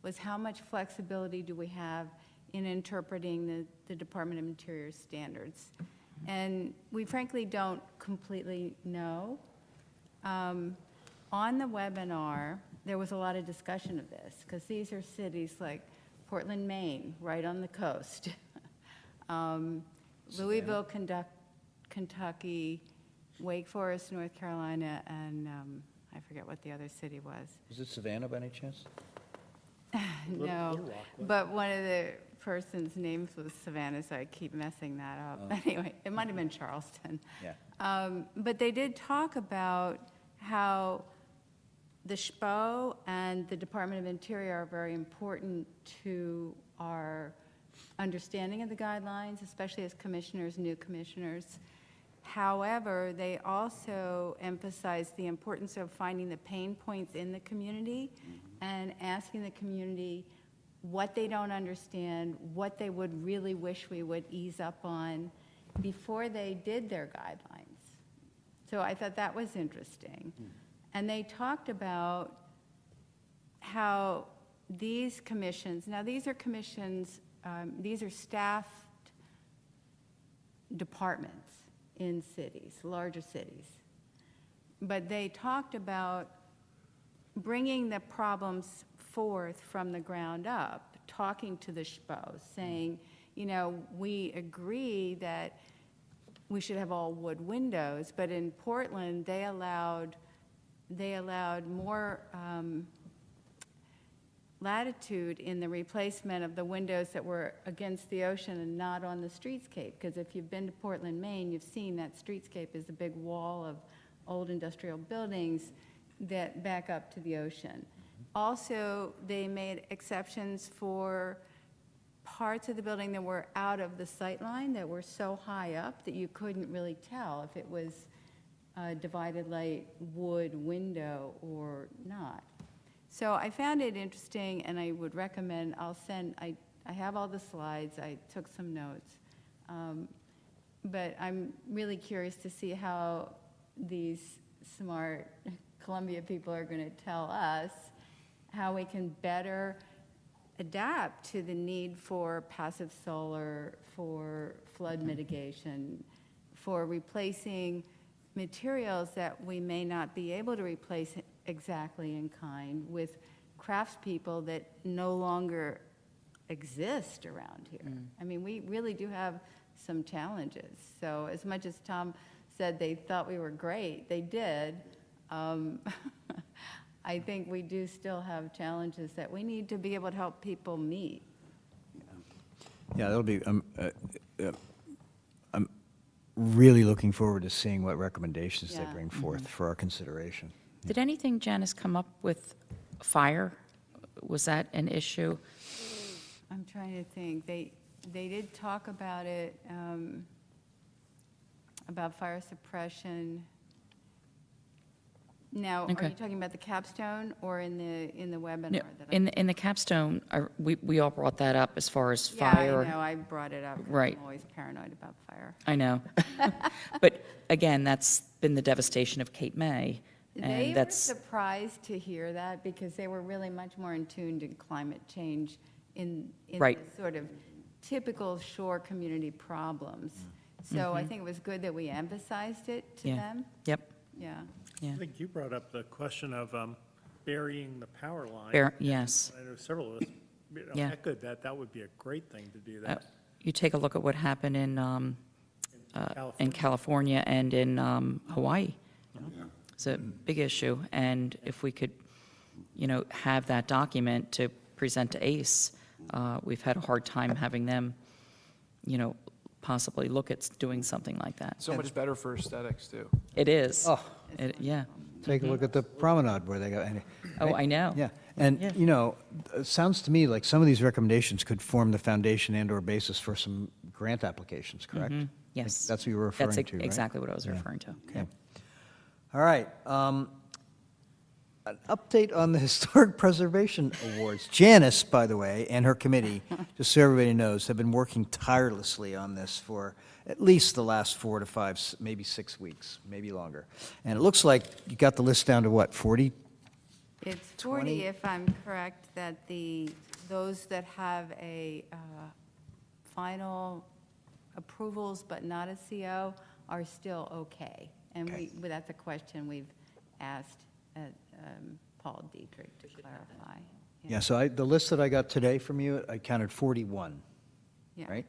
was, how much flexibility do we have in interpreting the Department of Interior standards? And we frankly don't completely know. On the webinar, there was a lot of discussion of this, because these are cities like Portland, Maine, right on the coast. Louisville, Kentucky, Wake Forest, North Carolina, and I forget what the other city was. Is it Savannah by any chance? No, but one of the person's names was Savannah, so I keep messing that up. Anyway, it might have been Charleston. Yeah. But they did talk about how the SHPO and the Department of Interior are very important to our understanding of the guidelines, especially as commissioners, new commissioners. However, they also emphasize the importance of finding the pain points in the community and asking the community what they don't understand, what they would really wish we would ease up on before they did their guidelines. So I thought that was interesting. And they talked about how these commissions, now these are commissions, these are staffed departments in cities, larger cities. But they talked about bringing the problems forth from the ground up, talking to the SHPO, saying, you know, we agree that we should have all wood windows, but in Portland, they allowed more latitude in the replacement of the windows that were against the ocean and not on the streetscape. Because if you've been to Portland, Maine, you've seen that streetscape is a big wall of old industrial buildings that back up to the ocean. Also, they made exceptions for parts of the building that were out of the sight line, that were so high up that you couldn't really tell if it was a divided light wood window or not. So I found it interesting, and I would recommend, I have all the slides, I took some notes. But I'm really curious to see how these smart Columbia people are going to tell us how we can better adapt to the need for passive solar, for flood mitigation, for replacing materials that we may not be able to replace exactly in kind with craftspeople that no longer exist around here. I mean, we really do have some challenges. So as much as Tom said they thought we were great, they did. I think we do still have challenges that we need to be able to help people meet. Yeah, that'll be, I'm really looking forward to seeing what recommendations they Yeah. bring forth for our consideration. Did anything, Janice, come up with fire? Was that an issue? I'm trying to think. They did talk about it, about fire suppression. Now, are Okay. you talking about the capstone or in the webinar? No, that I- in the capstone, we all brought that up as far as Yeah, fire. I know, I brought it up. 'Cause Right. I'm always paranoid about fire. I know. But again, that's been the devastation of Cape May. They And were that's, surprised to hear that because they were really much more in tune to climate change in Right. the sort of typical shore community problems. So I think it was good that we emphasized it to Yeah. them. yep, Yeah. yeah. I think you brought up the question of burying the power line. Yes. I know several of us Yeah. echoed that. That would be a great thing to do Uh, that. You take a look at what happened in California and in Hawaii. It's a big issue, and if we could, have that document to present to ACE, we've had a hard time having them, possibly look at doing something like that. So much better for aesthetics, too. It is. Oh. Yeah. Take a look at the promenade where they go. Oh, I know. Yeah, and, Yeah. it sounds to me like some of these recommendations could form the foundation and/or basis for some grant applications, correct? Yes. That's what you were referring That's to, right? exactly what I was Yeah. referring to. Okay. All right. An update on the Historic Preservation Awards. Janice, by the way, and her committee, just so everybody knows, have been working tirelessly on this for at least the last 4 to 5, maybe 6 weeks, maybe longer. And it looks like you got the list down to what, 40? It's 20? 40, if I'm correct, that those that have a final approvals but not a CO are still okay. And that's a question we've asked Paul Dietrich to clarify. Yeah, so the list that I got today from you, I counted 41, Yeah. right?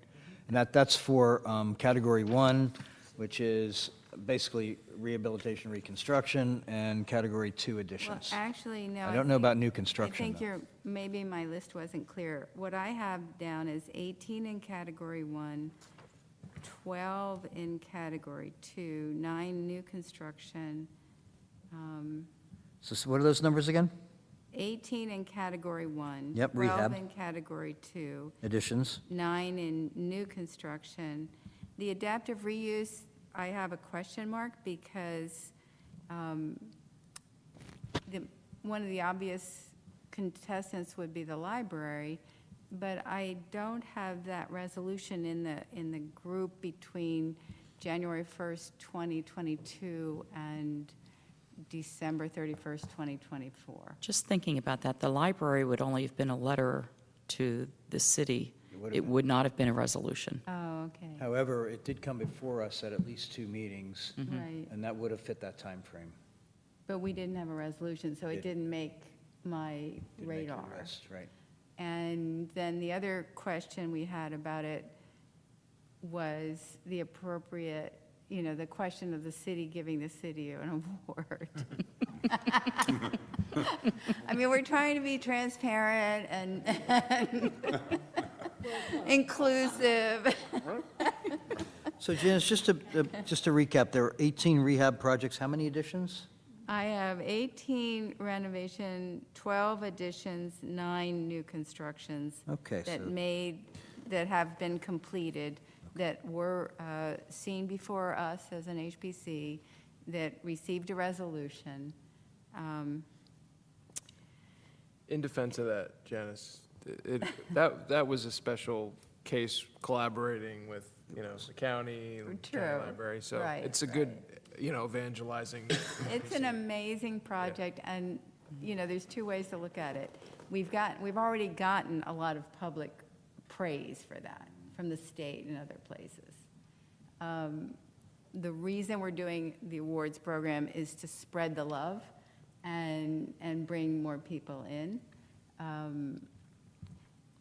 And that's for Category 1, which is basically rehabilitation, reconstruction, and Category 2 Well, additions. actually, no. I don't know about new I construction, think though. maybe my list wasn't clear. What I have down is 18 in Category 1, 12 in Category 2, 9 new construction, So what are those numbers again? 18 in Category 1. Yep, rehab. 12 in Category 2, Additions? 9 in new construction. The adaptive reuse, I have a question mark because one of the obvious contestants would be the library, but I don't have that resolution in the group between January 1st, 2022 and December 31st, 2024. Just thinking about that, the library would only have been a letter to the city. It would not have been a resolution. Oh, okay. However, it did come before us at least 2 meetings, Right. and that would have fit that time frame. But we didn't have a resolution, so it didn't make my Didn't make your radar. list, right. And then the other question we had about it was the appropriate, the question of the city giving the city an award. I mean, we're trying to be transparent and inclusive. So Janice, just to recap, there are 18 rehab projects. How many additions? I have 18 renovation, 12 additions, 9 new constructions. Okay, so- That have been completed, that were seen before us as an HPC, that received a resolution. In defense of that, Janice, that was a special case collaborating with, the county, the True. county library. So Right, it's a good, evangelizing. It's an amazing project, and, there's 2 ways to look at it. We've already gotten a lot of public praise for that from the state and other places. The reason we're doing the awards program is to spread the love and bring more people in.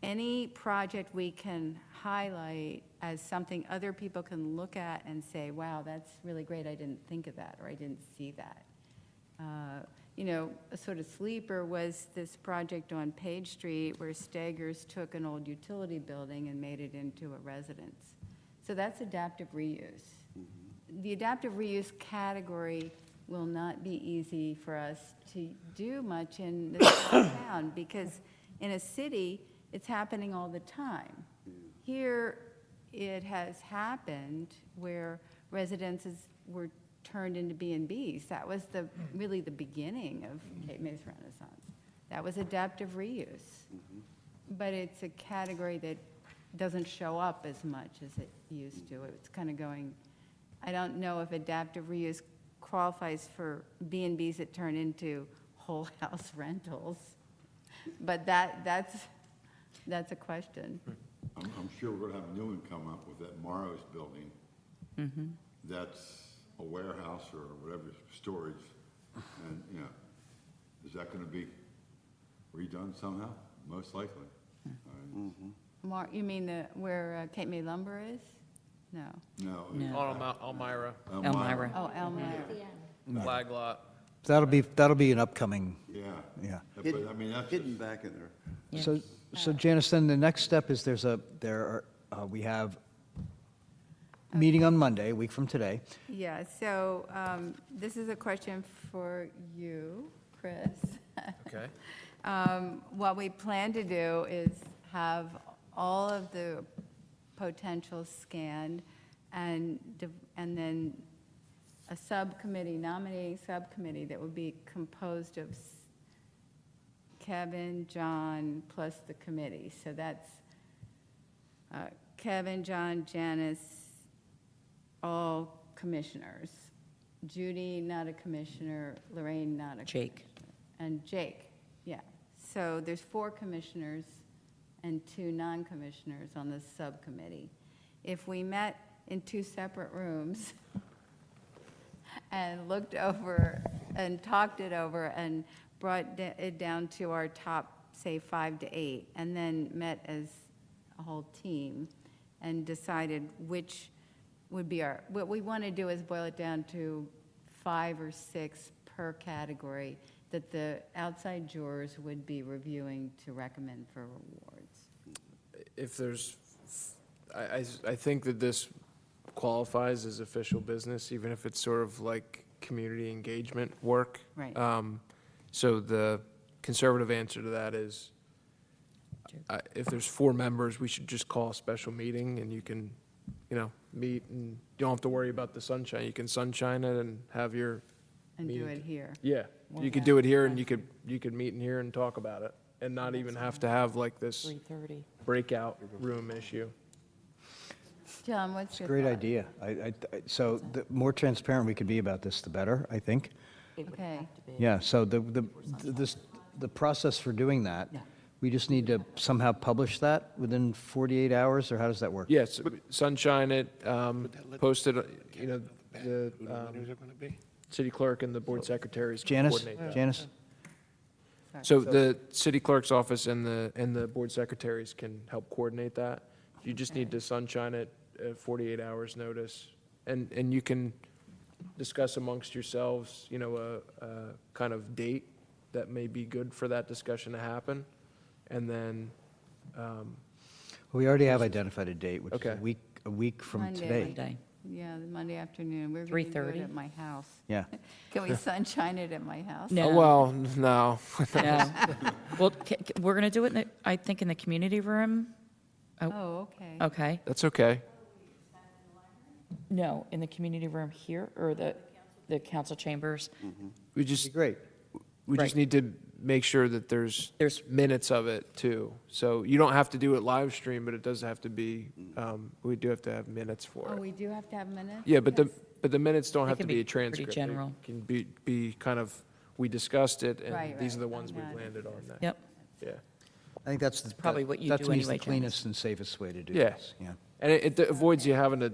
Any project we can highlight as something other people can look at and say, wow, that's really great, I didn't think of that, or I didn't see that. A sort of sleeper was this project on Page Street where Staggers took an old utility building and made it into a residence. So that's adaptive reuse. The adaptive reuse category will not be easy for us to do much in this town, because in a city, it's happening all the time. Here, it has happened where residences were turned into B&Bs. That was really the beginning of Cape May's Renaissance. That was adaptive reuse. But it's a category that doesn't show up as much as it used to. It's kind of going, I don't know if adaptive reuse qualifies for B&Bs that turn into whole house rentals, but that's a question. I'm sure we're gonna have Newman come up with that Morrow's building. That's a warehouse or whatever, storage, and, is that gonna be redone somehow? Most likely. You mean where Cape May Lumber is? No. No. Elmira. Elmira. Oh, Elmira. Flag lot. That'll be an upcoming, Yeah. yeah. But, I mean, that's Hidden back in there. So Janice, then the next step is we have meeting on Monday, a week from today. Yeah, so this is a question for you, Chris. Okay. What we plan to do is have all of the potentials scanned and then a subcommittee, nominating subcommittee that would be composed of Kevin, John, plus the committee. So that's Kevin, John, Janice, all commissioners. Judy, not a commissioner. Lorraine, not a Jake. commissioner. And Jake, yeah. So there's 4 commissioners and 2 non-commissioners on this subcommittee. If we met in 2 separate rooms and looked over and talked it over and brought it down to our top, say, 5 to 8, and then met as a whole team and decided which would be what we want to do is boil it down to 5 or 6 per category that the outside jurors would be reviewing to recommend for awards. If there's, I think that this qualifies as official business, even if it's sort of like community engagement work. Right. So the conservative answer to that is, if there's 4 members, we should just call a special meeting and you can, meet and you don't have to worry about the sunshine. You can sunshine it and have your And do meeting. it here. Yeah, you could do it here and you could meet in here and talk about it and not even have to have like this 3:30. breakout room issue. John, what's your Great thought? idea. So the more transparent we can be about this, the better, I think. Okay. Yeah, so the process for doing that, we just need to somehow publish that within 48 hours, or how does that work? Yes, sunshine it, post it, the city clerk and the board secretaries can Janice, coordinate that. Janice? So the city clerk's office and the board secretaries can help coordinate that. You just need to sunshine it at 48 hours notice. And you can discuss amongst yourselves, a kind of date that may be good for that discussion to happen. And then, We already have identified a date, which is Okay. a week from Monday. today. Monday. Yeah, the Monday afternoon. We're really good 3:30? at my house. Yeah. Can we sunshine it at my house? No. oh, well, no. No. Well, we're going to do it, I think, in the community room. Oh, okay. Okay. That's okay. No, in the community room here, or the council chambers? We just, Great. we just Right. need to make sure that there's minutes of it too. So you don't have to do it live stream, but it does have to be, we do have to have minutes for Oh, it. we do have to have minutes? Yeah, but the minutes don't They have can to be be a pretty transcript. general. They can be kind of, we discussed it, Right, and these are the right. ones we've Yeah. landed on. That- Yep. Yeah. I think that's probably what you that do to me is anyway, the Janice. cleanest and safest way to do Yeah. this. Yeah. And it avoids you having to,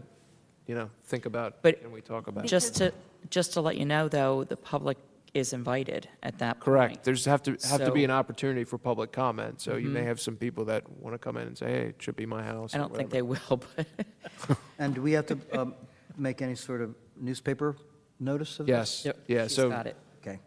think about, But and we talk about. Just to let you know, though, the public is invited at that point. Correct. There's have to be So- an opportunity for public comment. So you may have some people that want to come in and say, hey, it should be my house. I or don't think whatever. they will, but And do we have to make any sort of newspaper notice of this? Yes, yeah, she's so got it. Okay.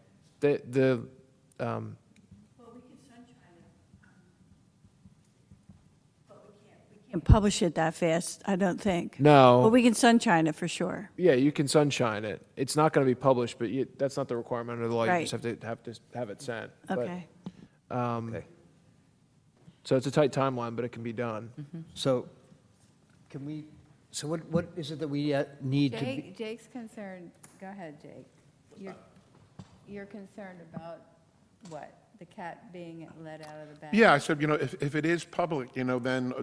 Can't publish it that fast, I don't think. No. But we can sunshine it for sure. Yeah, you can sunshine it. It's not going to be published, but that's not the requirement under the law. You Right. just have to have it sent. But, Okay. Okay. so it's a tight timeline, but it can be done. So can we, so what is it that we need to be? Jake's concerned, go ahead, Jake. You're concerned about what? The cat being let out of the bag? Yeah, I said, if it is public, then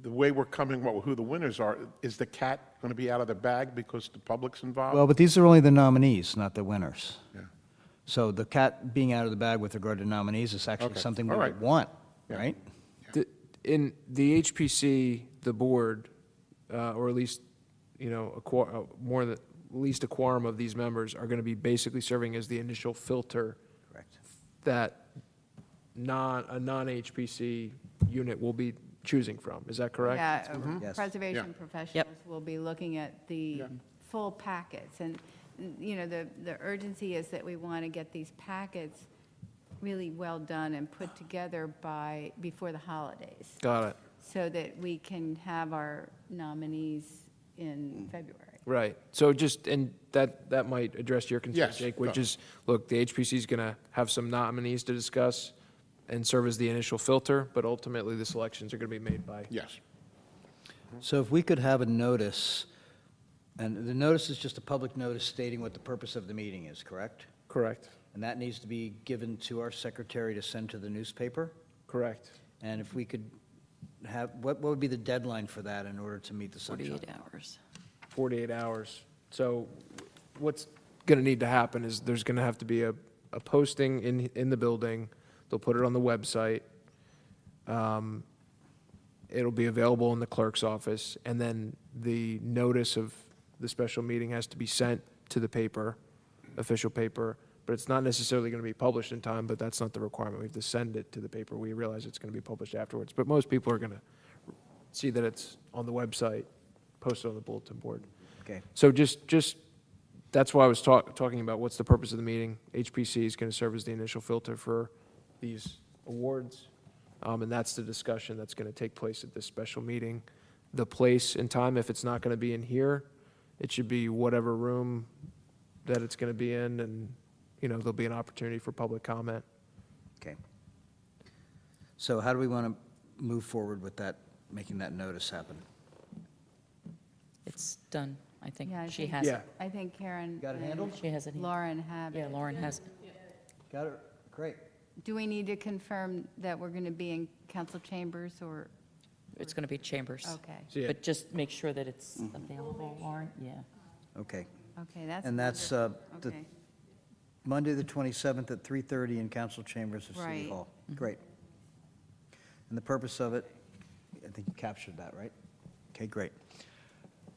the way we're coming, who the winners are, is the cat going to be out of the bag because the public's involved? Well, but these are only the nominees, not the winners. Yeah. So the cat being out of the bag with regard to nominees is actually Okay. something we All would right. want, Yeah. right? In the HPC, the board, or at least, at least a quorum of these members are going to be basically serving as the initial filter Correct. that a non-HPC unit will be choosing from. Is that correct? Yeah, Yes. preservation Yep. professionals will be looking at the full packets. And, the urgency is that we want to get these packets really well done and put together before the holidays, Got it. so that we can have our nominees in February. Right. So and that might address your concern, Yes, Jake, which go. is, look, the HPC is going to have some nominees to discuss and serve as the initial filter, but ultimately the selections are going to be made by. Yes. So if we could have a notice, and the notice is just a public notice stating what the purpose of the meeting is, correct? Correct. And that needs to be given to our secretary to send to the newspaper? Correct. And if we could have, what would be the deadline for that in order to meet the sunshine? 48 hours. 48 hours. So what's going to need to happen is there's going to have to be a posting in the building. They'll put it on the website. It'll be available in the clerk's office, and then the notice of the special meeting has to be sent to the paper, official paper, but it's not necessarily going to be published in time, but that's not the requirement. We have to send it to the paper. We realize it's going to be published afterwards, but most people are going to see that it's on the website, posted on the bulletin board. Okay. So just, that's why I was talking about what's the purpose of the meeting. HPC is going to serve as the initial filter for these awards. And that's the discussion that's going to take place at this special meeting. The place and time, if it's not going to be in here, it should be whatever room that it's going to be in, and, there'll be an opportunity for public comment. Okay. So how do we want to move forward with that, making that notice happen? It's done, I think. Yeah, I She think- has it. I think Karen. Got it and handled? She has it. Lauren have it. Yeah, Lauren has it. Got it? Great. Do we need to confirm that we're going to be in council chambers or? It's going to be Chambers. Okay. So, yeah. But just make sure that it's available, Lauren, yeah. Okay. Okay, that's. And that's wonderful. the Okay. Monday, the 27th at 3:30 in council chambers of City Right. Hall. Great. And the purpose of it, I think you captured that, right? Okay, great.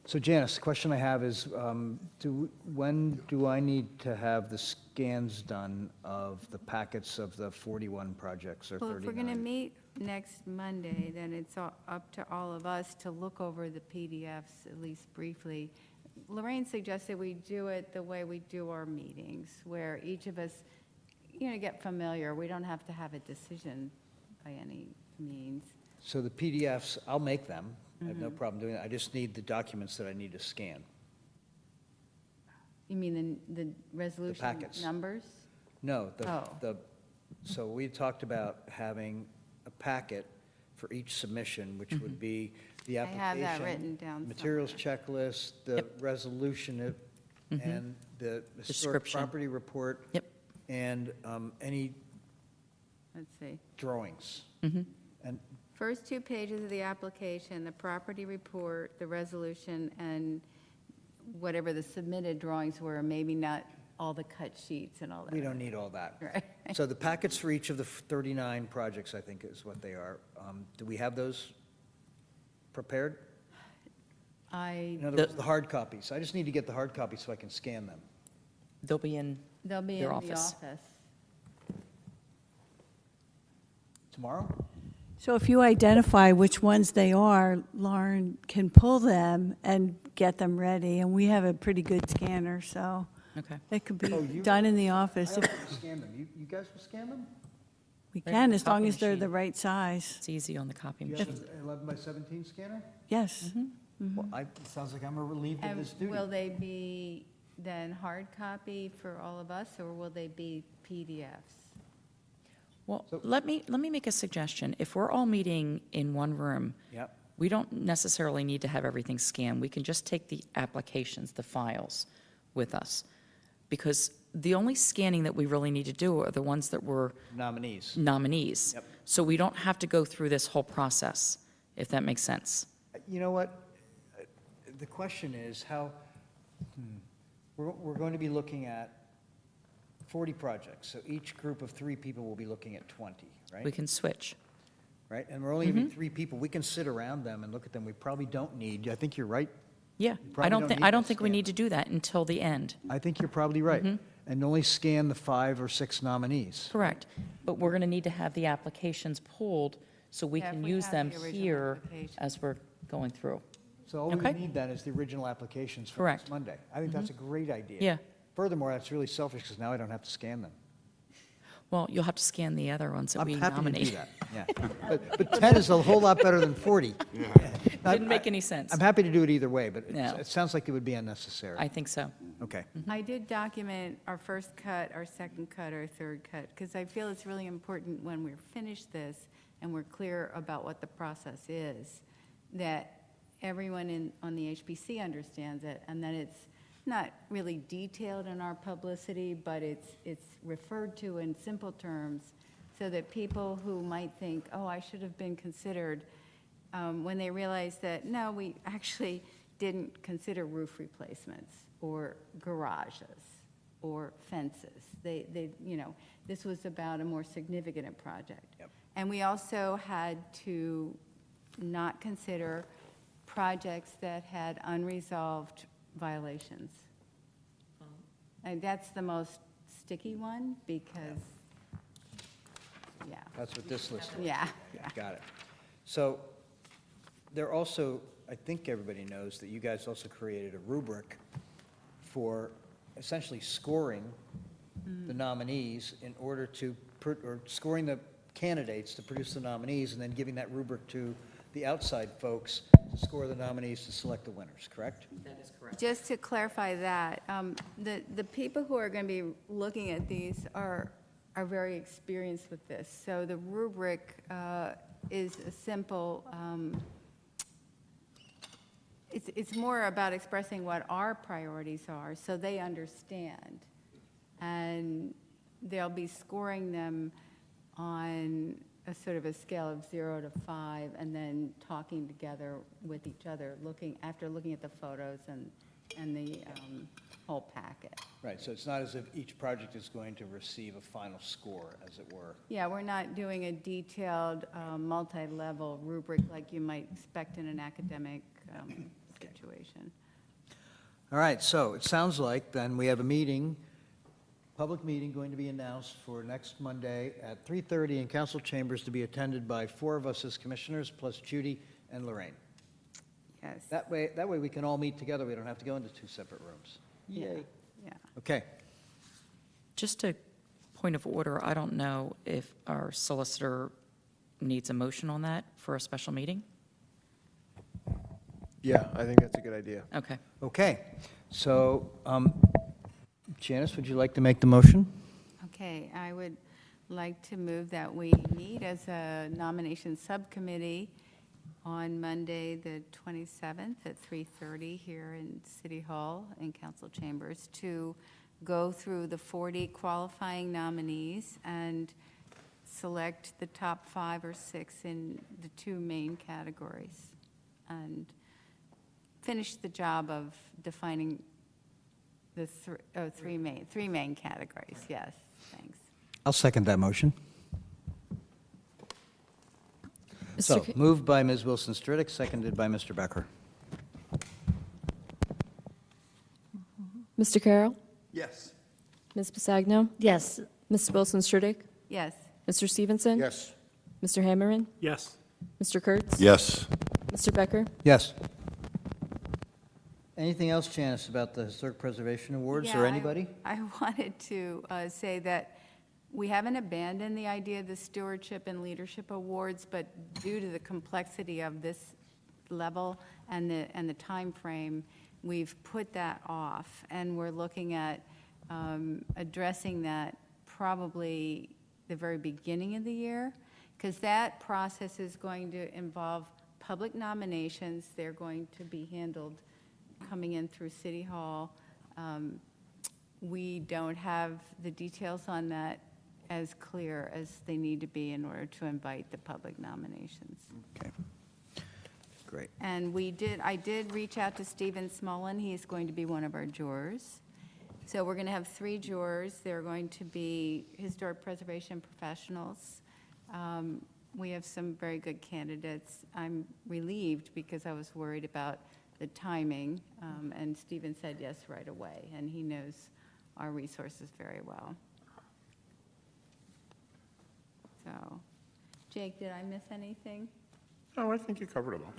So Janice, the question I have is, when do I need to have the scans done of the packets of the 41 projects or 39? Well, if we're going to meet next Monday, then it's up to all of us to look over the PDFs, at least briefly. Lorraine suggested we do it the way we do our meetings, where each of us, get familiar. We don't have to have a decision by any means. So the PDFs, I'll make them. I have Mm-hmm. no problem doing that. I just need the documents that I need to scan. You mean the resolution packets. numbers? No, Oh. so we talked about having a packet for each submission, which would be the I have application. that written down Materials checklist, the resolution, and the historic Description. property report. Yep. And any Let's see. drawings. And First 2 pages of the application, the property report, the resolution, and whatever the submitted drawings were, maybe not all the cut sheets and all that. we don't need all that. Right. So the packets for each of the 39 projects, I think, is what they are. Do we have those prepared? In other words, the hard copies. I just need to get the hard copies so I can scan them. They'll be in They'll be in their the office. office. Tomorrow? So if you identify which ones they are, Lauren can pull them and get them ready, and we have a pretty good scanner, so Okay. it could Oh, be you- done in the I office. don't have to scan them. You guys will scan them? We Right, can, as long copy as they're machine. the right size. It's easy on the copy Do you have machine. an 11 by 17 scanner? Yes. Well, it sounds like I'm relieved of And this duty. will they be then hard copy for all of us, or will they be PDFs? Well, let me make a suggestion. If we're all meeting in one room, Yep. we don't necessarily need to have everything scanned. We can just take the applications, the files with us. Because the only scanning that we really need to do are the ones that were Nominees. nominees. Yep. So we don't have to go through this whole process, if that makes sense. You know what? The question is how, we're going to be looking at 40 projects. So each group of 3 people will be looking at 20, right? We can switch. Right? And we're only going to be 3 people. We can sit around them and look at them. We probably don't need, I think you're right. Yeah, probably don't need I to don't think we scan need to do that until the end. I think you're probably right. Mm-hmm. And only scan the 5 or 6 nominees. Correct. But we're going to need to have the applications pulled so we Yeah, if can we use have them the original here application. as we're going through. So all we Okay. need then is the original applications for Correct. next Monday. I think that's a great idea. Yeah. Furthermore, that's really selfish because now I don't have to scan them. Well, you'll have to scan the other ones that I'm we happy to nominate. do that, yeah. But 10 is a whole lot better than 40. Didn't make any sense. I'm happy to do it either way, but No. it sounds like it would be unnecessary. I think so. Okay. I did document our first cut, our second cut, our third cut, because I feel it's really important when we're finished this and we're clear about what the process is, that everyone on the HPC understands it, and that it's not really detailed in our publicity, but it's referred to in simple terms, so that people who might think, oh, I should have been considered, when they realize that, no, we actually didn't consider roof replacements or garages or fences. This was about a more significant project. Yep. And we also had to not consider projects that had unresolved violations. And that's the most sticky one, because, yeah. That's what this list is. Yeah. Got it. So there also, I think everybody knows that you guys also created a rubric for essentially scoring the nominees in order to, or scoring the candidates to produce the nominees, and then giving that rubric to the outside folks to score the nominees to select the winners, correct? That is correct. Just to clarify that, the people who are going to be looking at these are very experienced with this. So the rubric is a simple, it's more about expressing what our priorities are, so they understand. And they'll be scoring them on a sort of a scale of 0 to 5, and then talking together with each other, after looking at the photos and the whole packet. Right, so it's not as if each project is going to receive a final score, as it were. Yeah, we're not doing a detailed, multi-level rubric like you might expect in an academic situation. All right, so it sounds like then we have a meeting, public meeting going to be announced for next Monday at 3:30 in council chambers, to be attended by 4 of us as commissioners, plus Judy and Lorraine. Yes. That way we can all meet together. We don't have to go into 2 separate rooms. Yeah. Okay. Just a point of order, I don't know if our solicitor needs a motion on that for a special meeting? Yeah, I think that's a good idea. Okay. Okay, so Janice, would you like to make the motion? Okay, I would like to move that we meet as a nomination subcommittee on Monday, the 27th at 3:30 here in City Hall in council chambers, to go through the 40 qualifying nominees and select the top 5 or 6 in the 2 main categories, and finish the job of defining the three main categories. Yes, thanks. I'll second that motion. So, moved by Ms. Wilson Stridick, seconded by Mr. Becker. Mr. Carroll? Yes. Ms. Pasagno? Yes. Ms. Wilson Stridick? Yes. Mr. Stevenson? Yes. Mr. Hammerman? Yes. Mr. Kurtz? Yes. Mr. Becker? Yes. Anything else, Janice, about the Historic Preservation Awards, or Yeah, anybody? I wanted to say that we haven't abandoned the idea of the Stewardship and Leadership Awards, but due to the complexity of this level and the timeframe, we've put that off, and we're looking at addressing that probably the very beginning of the year, because that process is going to involve public nominations. They're going to be handled coming in through City Hall. We don't have the details on that as clear as they need to be in order to invite the public nominations. Okay. Great. And I did reach out to Stephen Smolin. He's going to be one of our jurors. So we're going to have 3 jurors. They're going to be historic preservation professionals. We have some very good candidates. I'm relieved because I was worried about the timing, and Stephen said yes right away, and he knows our resources very well. So, Jake, did I miss anything? Oh, I think you covered it all.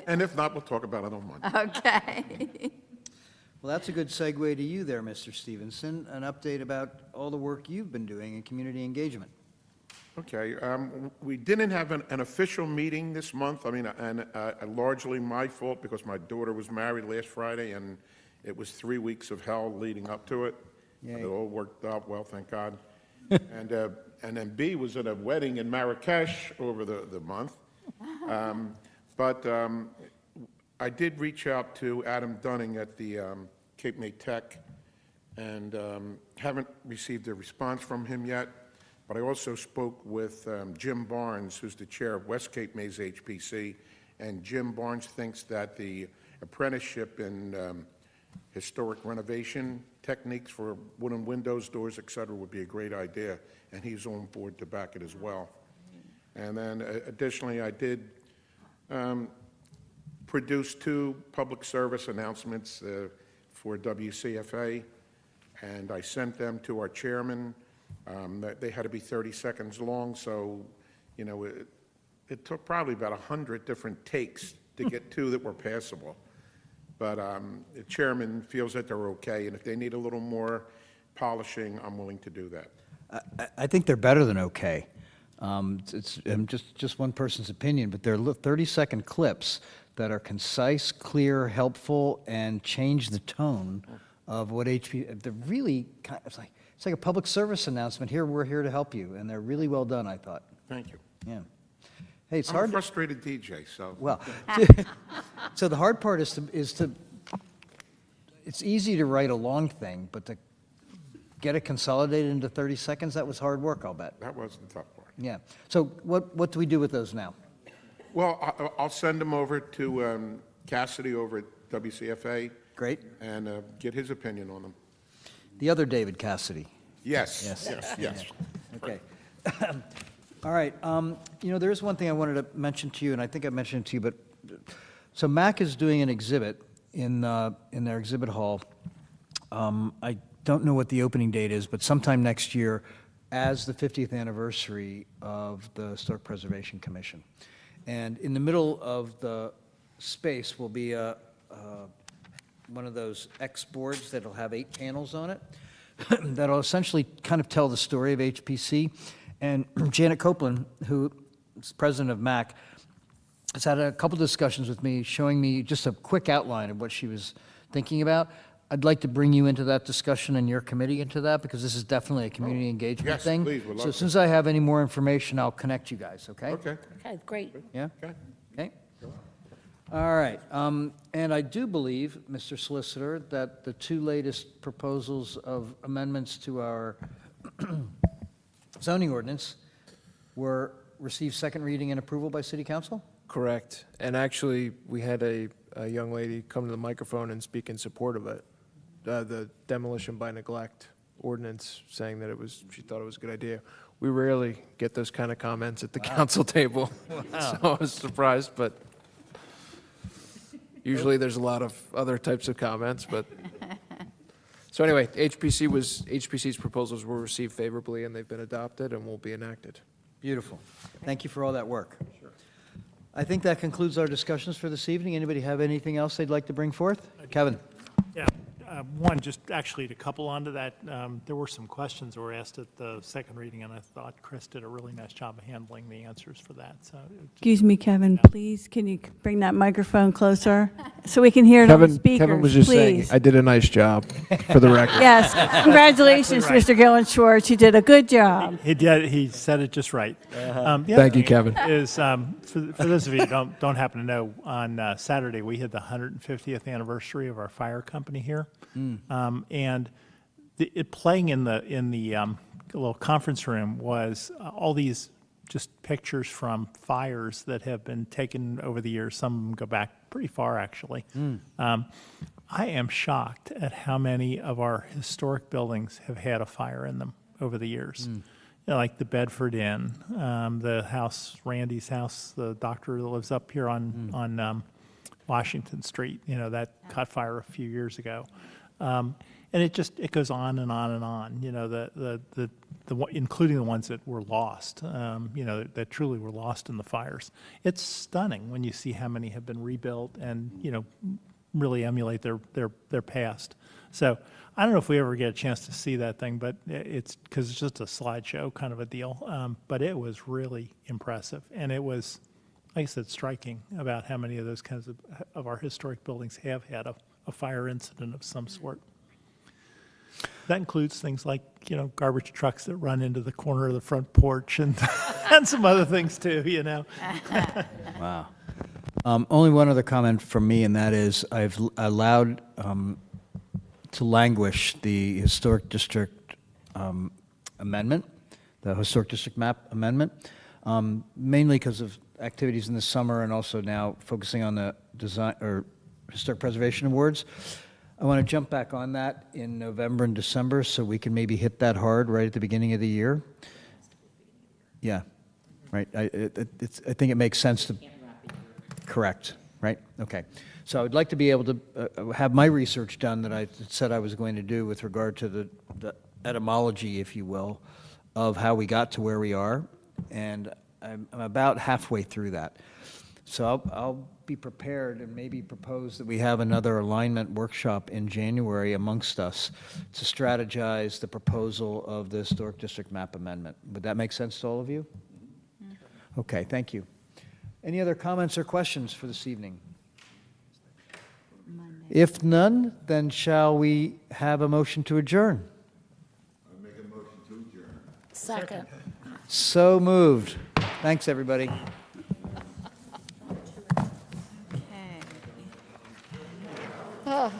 And if not, we'll talk about it on Monday. Okay. Well, that's a good segue to you there, Mr. Stevenson, an update about all the work you've been doing in community engagement. Okay, we didn't have an official meeting this month. I mean, and largely my fault, because my daughter was married last Friday, and it was 3 weeks of hell leading up to it. Yay. It all worked out well, thank God. And then B was at a wedding in Marrakesh over the month. But I did reach out to Adam Dunning at the Cape May Tech, and haven't received a response from him yet. But I also spoke with Jim Barnes, who's the chair of West Cape May's HPC, and Jim Barnes thinks that the apprenticeship in historic renovation techniques for wooden windows, doors, et cetera, would be a great idea, and he's on board to back it as well. And then additionally, I did produce 2 public service announcements for WCFA, and I sent them to our chairman. They had to be 30 seconds long, so, you know, it took probably about 100 different takes to get two that were passable. But the chairman feels that they're okay, and if they need a little more polishing, I'm willing to do that. I think they're better than okay. It's just one person's opinion, but they're 30-second clips that are concise, clear, helpful, and change the tone of what they're really, it's like a public service announcement. Here, we're here to help you, and they're really well done, I thought. Thank you. Yeah. Hey, it's I'm a hard. frustrated DJ, so. Well, so the hard part is to, it's easy to write a long thing, but to get it consolidated into 30 seconds, that was hard work, I'll bet. That was the tough part. Yeah. So what do we do with those now? Well, I'll send them over to Cassidy over at WCFA. Great. And get his opinion on them. The other David Cassidy. Yes, yes. Okay. All right. There is one thing I wanted to mention to you, and I think I mentioned it to you, but so MAC is doing an exhibit in their exhibit hall. I don't know what the opening date is, but sometime next year, as the 50th anniversary of the Historic Preservation Commission. And in the middle of the space will be one of those X boards that'll have 8 panels on it that'll essentially kind of tell the story of HPC. And Janet Copeland, who is president of MAC, has had a couple discussions with me, showing me just a quick outline of what she was thinking about. I'd like to bring you into that discussion and your committee into that, because this is definitely a community engagement yes, thing. please, we'd love So as to. soon as I have any more information, I'll connect you guys, okay? Okay. Okay, great. Yeah? Okay. Okay. All right. And I do believe, Mr. Solicitor, that the 2 latest proposals of amendments to our zoning ordinance received second reading and approval by City Council? Correct. And actually, we had a young lady come to the microphone and speak in support of it, the demolition by neglect ordinance, saying that she thought it was a good idea. We rarely get those kind of comments at the council table. So I was surprised, but usually there's a lot of other types of comments, but. So anyway, HPC's proposals were received favorably, and they've been adopted and will be enacted. Beautiful. Thank you for all that work. I think that concludes our discussions for this evening. Anybody have anything else they'd like to bring forth? Kevin? Yeah, one, just actually to couple onto that, there were some questions that were asked at the second reading, and I thought Chris did a really nice job of handling the answers for that, so. Excuse me, Kevin, please, can you bring that microphone closer so we can hear it on the speakers, Kevin was just saying, please? I did a nice job, for the record. Yes, congratulations, Exactly Mr. Gillen Schwartz, you did a good job. He did, he said it just right. The other Thank you, thing Kevin. Is, for those of you who don't happen to know, on Saturday, we had the 150th anniversary of our fire company here. And it playing in the little conference room was all these just pictures from fires that have been taken over the years. Some of them go back pretty far, actually. I am shocked at how many of our historic buildings have had a fire in them over the years. You know, like the Bedford Inn, the house, Randy's house, the doctor that lives up here on Washington Street, that caught fire a few years ago. And it goes on and on and on, including the ones that were lost, that truly were lost in the fires. It's stunning when you see how many have been rebuilt and, really emulate their past. So I don't know if we ever get a chance to see that thing, but it's because it's just a slideshow kind of a deal. But it was really impressive. And it was, like I said, striking about how many of those kinds of our historic buildings have had a fire incident of some sort. That includes things like, garbage trucks that run into the corner of the front porch and, and some other things too, Wow. Only one other comment from me, and that is I've allowed to languish the Historic District amendment, the Historic District map amendment, mainly because of activities in the summer and also now focusing on the design or Historic Preservation Awards. I want to jump back on that in November and December so we can maybe hit that hard right at the beginning of the year. Yeah, right. I think it makes sense to. Correct, right? Okay. So I would like to be able to have my research done that I said I was going to do with regard to the etymology, if you will, of how we got to where we are. And I'm about halfway through that. So I'll be prepared and maybe propose that we have another alignment workshop in January amongst us to strategize the proposal of the Historic District Map Amendment. Would that make sense to all of you? Okay, thank you. Any other comments or questions for this evening? If none, then shall we have a motion to adjourn? Second. So moved. Thanks, everybody. Okay.